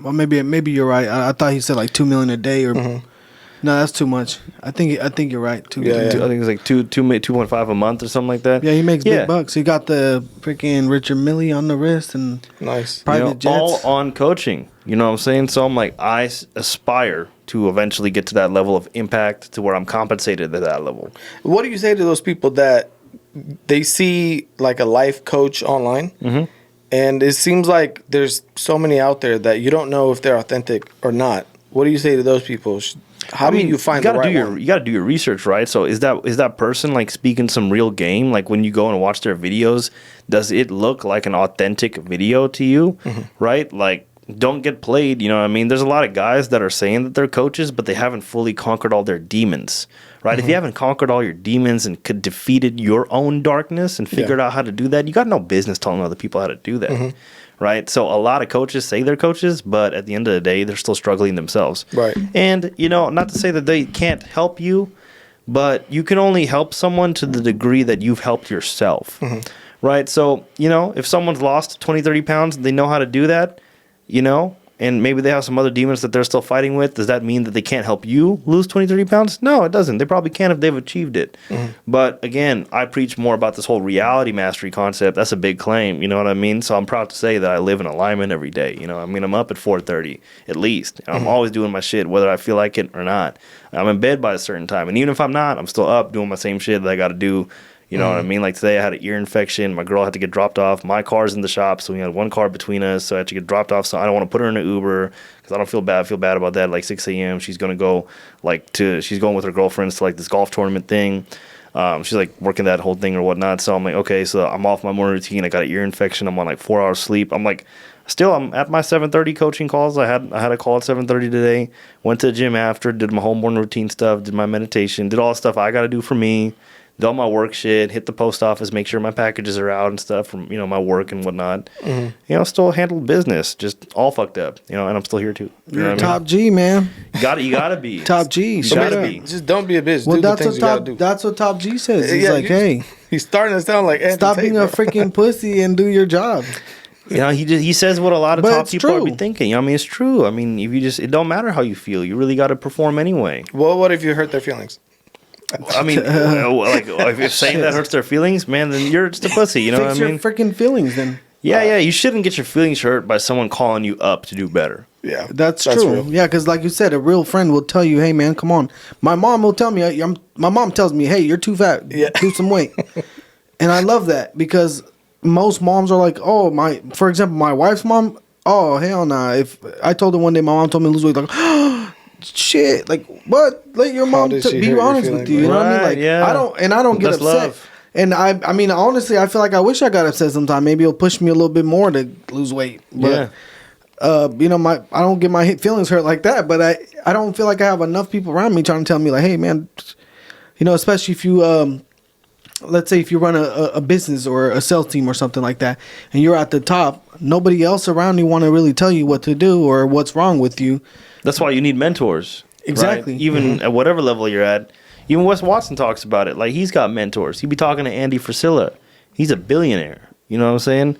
maybe you're right. I thought he said like $2 million a day or. No, that's too much. I think you're right. I think it's like 2.5 a month or something like that. Yeah, he makes big bucks. He got the freaking Richard Mille on the wrist and private jets. All on coaching. You know what I'm saying? So I'm like, I aspire to eventually get to that level of impact to where I'm compensated at that level. What do you say to those people that they see like a life coach online, and it seems like there's so many out there that you don't know if they're authentic or not? What do you say to those people? How do you find the right one? You got to do your research, right? So is that person like speaking some real game? Like when you go and watch their videos, does it look like an authentic video to you, right? Like don't get played, you know what I mean? There's a lot of guys that are saying that they're coaches, but they haven't fully conquered all their demons, right? If you haven't conquered all your demons and defeated your own darkness and figured out how to do that, you got no business telling other people how to do that. Right. So a lot of coaches say they're coaches, but at the end of the day, they're still struggling themselves. Right. And, not to say that they can't help you, but you can only help someone to the degree that you've helped yourself. Right. So, if someone's lost 20, 30 pounds, they know how to do that, and maybe they have some other demons that they're still fighting with, does that mean that they can't help you lose 20, 30 pounds? No, it doesn't. They probably can if they've achieved it. But again, I preach more about this whole reality mastery concept. That's a big claim, you know what I mean? So I'm proud to say that I live in alignment every day. You know, I mean, I'm up at 4:30 at least. I'm always doing my shit, whether I feel like it or not. I'm in bed by a certain time, and even if I'm not, I'm still up doing my same shit that I got to do. You know what I mean? Like today I had an ear infection. My girl had to get dropped off. My car's in the shop, so we had one car between us. So I had to get dropped off. So I don't want to put her in an Uber because I don't feel bad. I feel bad about that. Like 6 a.m. She's going to go she's going with her girlfriends to like this golf tournament thing. She's like working that whole thing or whatnot. So I'm like, okay, so I'm off my morning routine. I got an ear infection. I'm on like 4 hours sleep. I'm like, still, I'm at my 7:30 coaching calls. I had a call at 7:30 today. Went to the gym after, did my whole morning routine stuff, did my meditation, did all the stuff I got to do for me. Did all my work shit, hit the post office, make sure my packages are out and stuff from, you know, my work and whatnot. You know, still handled business, just all fucked up, you know, and I'm still here too. You're a top G, man. You gotta be. Top G. You gotta be. Just don't be a bitch. Well, do the things you gotta do. that's what Top G says. He's like, hey, he's starting to sound like Anthony stop Tate, being bro. a freaking pussy and do your job. You know, he says what a lot of But top it's people true. are be thinking. You know, I mean, it's true. I mean, if you just, it don't matter how you feel. You really got to perform anyway. Well, what if you hurt their feelings? I mean, like if saying that hurts their feelings, man, then you're just a pussy. You know Fix what I your mean? freaking feelings then. Yeah. You shouldn't get your feelings hurt by someone calling you up to do better. Yeah, That's true. real. Yeah, because like you said, a real friend will tell you, hey, man, come on. My mom will tell me, my mom tells me, hey, you're too fat. Yeah. Lose some weight. And I love that because most moms are like, for example, my wife's mom, oh, hell nah. If I told her one day, my mom told me to lose weight, like, shit, like what? Let your mom did she be hurt your honest with feelings, you. You know what I mean? Right, Like, yeah. I don't get That's upset. love. And I mean, honestly, I feel like I wish I got upset sometime. Maybe it'll push me a little bit more to lose weight. But, you know, I don't get my feelings hurt like that. But I don't feel like I have enough people around me trying to tell me like, hey, man, you know, especially if you, let's say if you run a business or a sales team or something like that, and you're at the top, nobody else around you want to really tell you what to do or what's wrong with you. That's why you need mentors. Exactly. Right? Even at whatever level you're at. Even Wes Watson talks about it. Like, he's got mentors. He'd be talking to Andy Frisella. He's a billionaire. You know what I'm saying?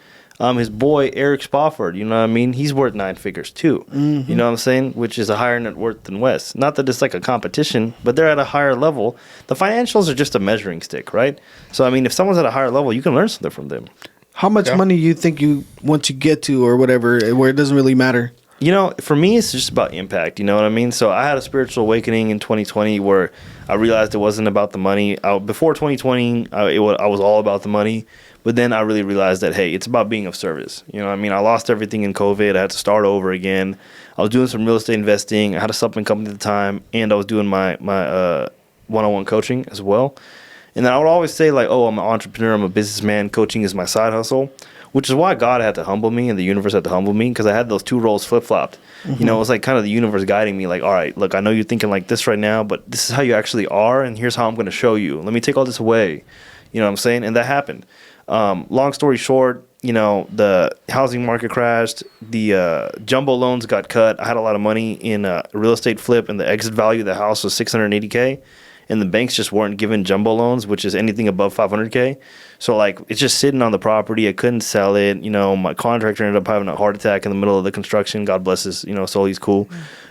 His boy, Eric Spofford, you know what I mean? He's worth 9 figures, too. You know what I'm saying? Which is a higher net worth than Wes. Not that it's like a competition, but they're at a higher level. The financials are just a measuring stick, right? So, I mean, if someone's at a higher level, you can learn something from them. How much money you think you want to get to or whatever, where it doesn't really matter? You know, for me, it's just about impact. You know what I mean? So I had a spiritual awakening in 2020 where I realized it wasn't about the money. Before 2020, I was all about the money. But then I really realized that, hey, it's about being of service. You know what I mean? I lost everything in COVID. I had to start over again. I was doing some real estate investing. I had a supplement company at the time. And I was doing my one-on-one coaching as well. And then I would always say, like, oh, I'm an entrepreneur. I'm a businessman. Coaching is my side hustle. Which is why God had to humble me and the universe had to humble me because I had those two roles flip-flopped. You know, it was like kind of the universe guiding me like, all right, look, I know you're thinking like this right now, but this is how you actually are, and here's how I'm going to show you. Let me take all this away. You know what I'm saying? And that happened. Long story short, you know, the housing market crashed. The jumbo loans got cut. I had a lot of money in a real estate flip, and the exit value of the house was $680K. And the banks just weren't giving jumbo loans, which is anything above $500K. So, like, it's just sitting on the property. I couldn't sell it. You know, my contractor ended up having a heart attack in the middle of the construction. God bless his, you know, soul. He's cool.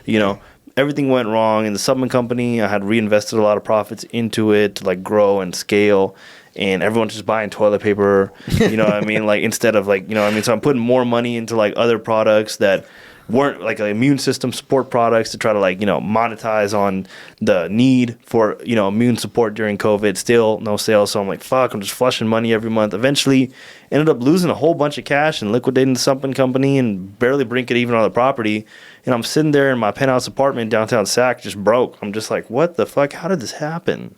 You know, everything went wrong. In the supplement company, I had reinvested a lot of profits into it to, like, grow and scale. And everyone's just buying toilet paper. You know what I mean? Like, instead of, like, you know what I mean? So I'm putting more money into, like, other products that weren't like immune system support products to try to like, you know, monetize on the need for, you know, immune support during COVID. Still no sales. So I'm like, fuck, I'm just flushing money every month. Eventually ended up losing a whole bunch of cash and liquidating the supplement company and barely brinking even on the property. And I'm sitting there in my penthouse apartment downtown Sac, just broke. I'm just like, what the fuck? How did this happen?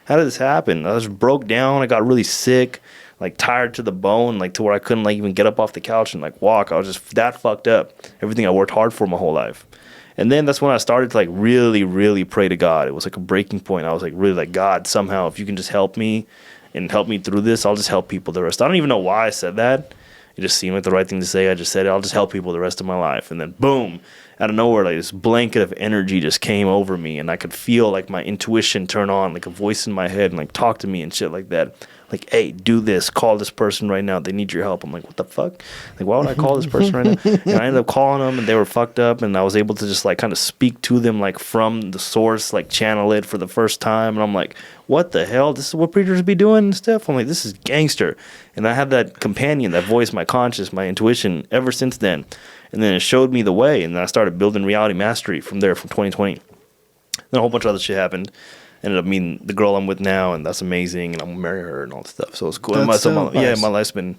How did this happen? I just broke down. I got really sick, like tired to the bone, like to where I couldn't like even get up off the couch and like walk. I was just that fucked up. Everything I worked hard for my whole life. And then that's when I started to like really, really pray to God. It was like a breaking point. I was like really like, God, somehow if you can just help me and help me through this, I'll just help people the rest. I don't even know why I said that. It just seemed like the right thing to say. I just said it. I'll just help people the rest of my life. And then boom, out of nowhere, like this blanket of energy just came over me, and I could feel like my intuition turn on, like a voice in my head and like talk to me and shit like that. like, hey, do this, call this person right now, they need your help. I'm like, what the fuck? Like, why would I call this person right now? And I ended up calling them, and they were fucked up, and I was able to just like kind of speak to them like from the source, like channel it for the first time. And I'm like, what the hell? This is what preachers be doing and stuff. I'm like, this is gangster. And I had that companion, that voice, my conscience, my intuition ever since then. And then it showed me the way, and then I started building reality mastery from there, from 2020. Then a whole bunch of other shit happened. Ended up meeting the girl I'm with now, and that's amazing, and I'm gonna marry her and all that stuff. So it's cool. That's Yeah, my life's been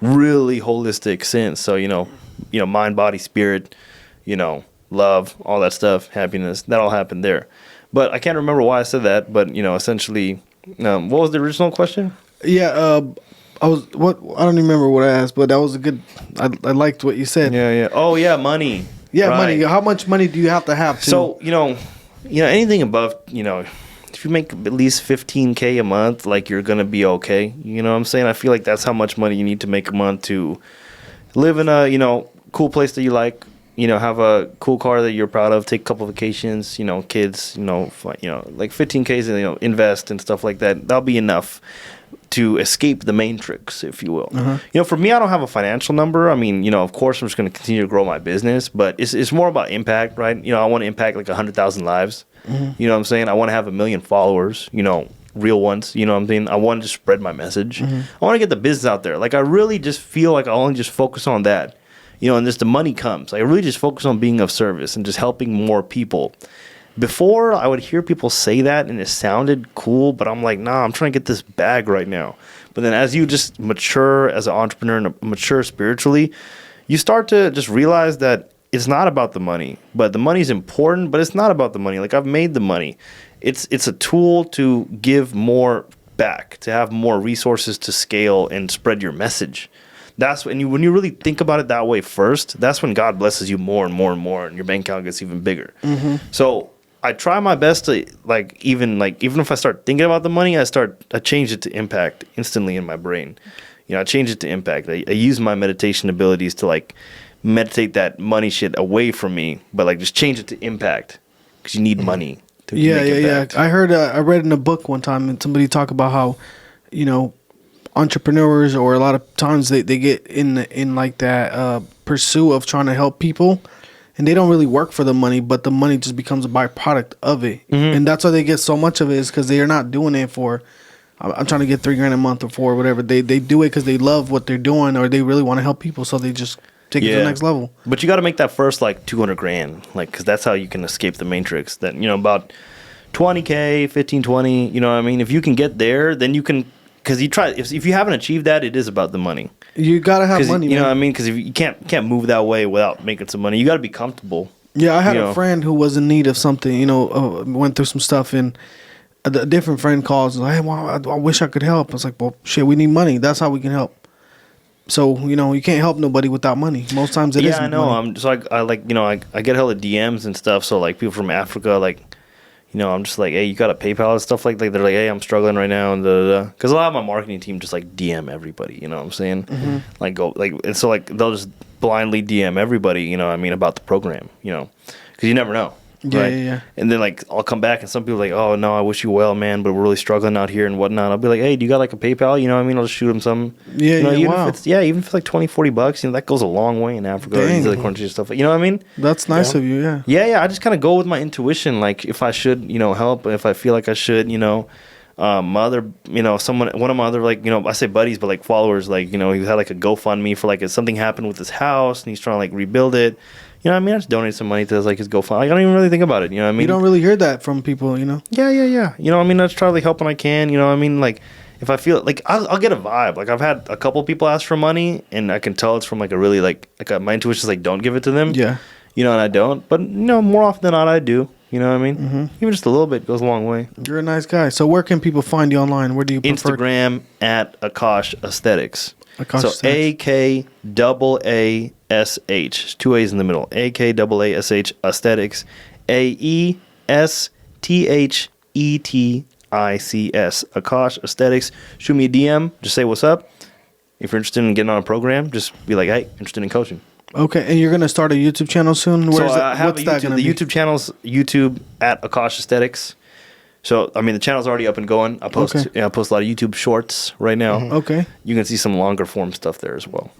really holistic since. So mind, body, spirit, love, all that stuff, happiness, that all happened there. But I can't remember why I said that. But essentially, what was the original question? Yeah, I don't remember what I asked, but that was a good. I liked what you said. Yeah. Oh yeah, money. Yeah, right. money. How much money do you have to have? So anything above if you make at least $15K a month, like, you're gonna be okay. You know what I'm saying? I feel like that's how much money you need to make a month to live in a cool place that you like. Have a cool car that you're proud of. Take a couple vacations. Kids. Like 15K. Invest and stuff like that. That'll be enough to escape the matrix, if you will. For me, I don't have a financial number. I mean, of course, I'm just going to continue to grow my business, but it's more about impact, right? I want to impact like 100,000 lives. You know what I'm saying? I want to have 1 million followers, real ones. You know what I'm saying? I want to just spread my message. I want to get the business out there. Like, I really just feel like I only just focus on that, and just the money comes. Like, I really just focus on being of service and just helping more people. Before, I would hear people say that, and it sounded cool, but I'm like, nah, I'm trying to get this bag right now. But then as you just mature as an entrepreneur and mature spiritually, you start to just realize that it's not about the money. But the money's important, but it's not about the money. Like, I've made the money. It's a tool to give more back, to have more resources to scale and spread your message. That's when you really think about it that way first, that's when God blesses you more and more and more, and your bank account gets even bigger. So I try my best to even if I start thinking about the money, I change it to impact instantly in my brain. I change it to impact. I use my meditation abilities to meditate that money shit away from me, but just change it to impact, because you need money to make impact. I heard I read in a book one time, and somebody talk about how entrepreneurs, or a lot of times they get in like that pursuit of trying to help people. And they don't really work for the money, but the money just becomes a byproduct of it. And that's why they get so much of it, is because they are not doing it for, I'm trying to get $3,000 a month or $4,000 or whatever. They do it because they love what they're doing, or they really want to help people. So they just take it to the next level. But you got to make that first $200,000, because that's how you can escape the matrix. That, about 20K, 15, 20, you know what I mean? If you can get there, then you can, because if you haven't achieved that, it is about the money. You gotta have money, you know what I mean? Because if you can't move that way without making some money. You gotta be comfortable. Yeah, I had a friend who was in need of something. Went through some stuff, and a different friend calls and like, "Hey, well, I wish I could help." I was like, "Well, shit, we need money. That's how we can help." So you can't help nobody without money. Most times it is. Yeah, I know. Money. I get hella DMs and stuff. So people from Africa, I'm just like, hey, you got a PayPal and stuff like that? They're like, hey, I'm struggling right now, and because a lot of my marketing team just DM everybody, you know what I'm saying? And so they'll just blindly DM everybody, about the program, because you never know. Yeah, right? yeah. And then I'll come back, and some people are like, oh no, I wish you well, man, but we're really struggling out here and whatnot. I'll be like, hey, do you got a PayPal? You know what I mean? I'll just shoot them some. Yeah, even wow. if it's $20, $40, that goes a long way in Africa. Or these other countries and stuff. You know what I mean? That's nice of you, yeah. Yeah. I just kind of go with my intuition. If I should, help, if I feel like I should, my other, one of my other, I say buddies, but followers, he had a GoFundMe for if something happened with his house and he's trying to rebuild it. You know what I mean? I just donate some money to his GoFundMe. I don't even really think about it. You know what I mean? You don't really hear that from people, Yeah. You know what I mean? I just try to help when I can. You know what I mean? If I feel I'll get a vibe. I've had a couple people ask for money, and I can tell it's from a really my intuition is don't give it to them. Yeah. And I don't. But more often than not, I do. You know what I mean? Even just a little bit goes a long way. You're a nice guy. So where can people find you online? Where do you prefer? Instagram at Akaasha Esthetics. Akaasha Esthetics. AKAASH. 2 A's in the middle. AKAASH Esthetics. AESTHETICS. Akaasha Esthetics. Shoot me a DM. Just say what's up. If you're interested in getting on a program, just be like, hey, interested in coaching. Okay, and you're going to start a YouTube channel soon? I have the YouTube channel's YouTube at Akaasha Esthetics. So, I mean, the channel's already up and going. I post a lot of YouTube shorts right now. Okay. You can see some longer form stuff there as well.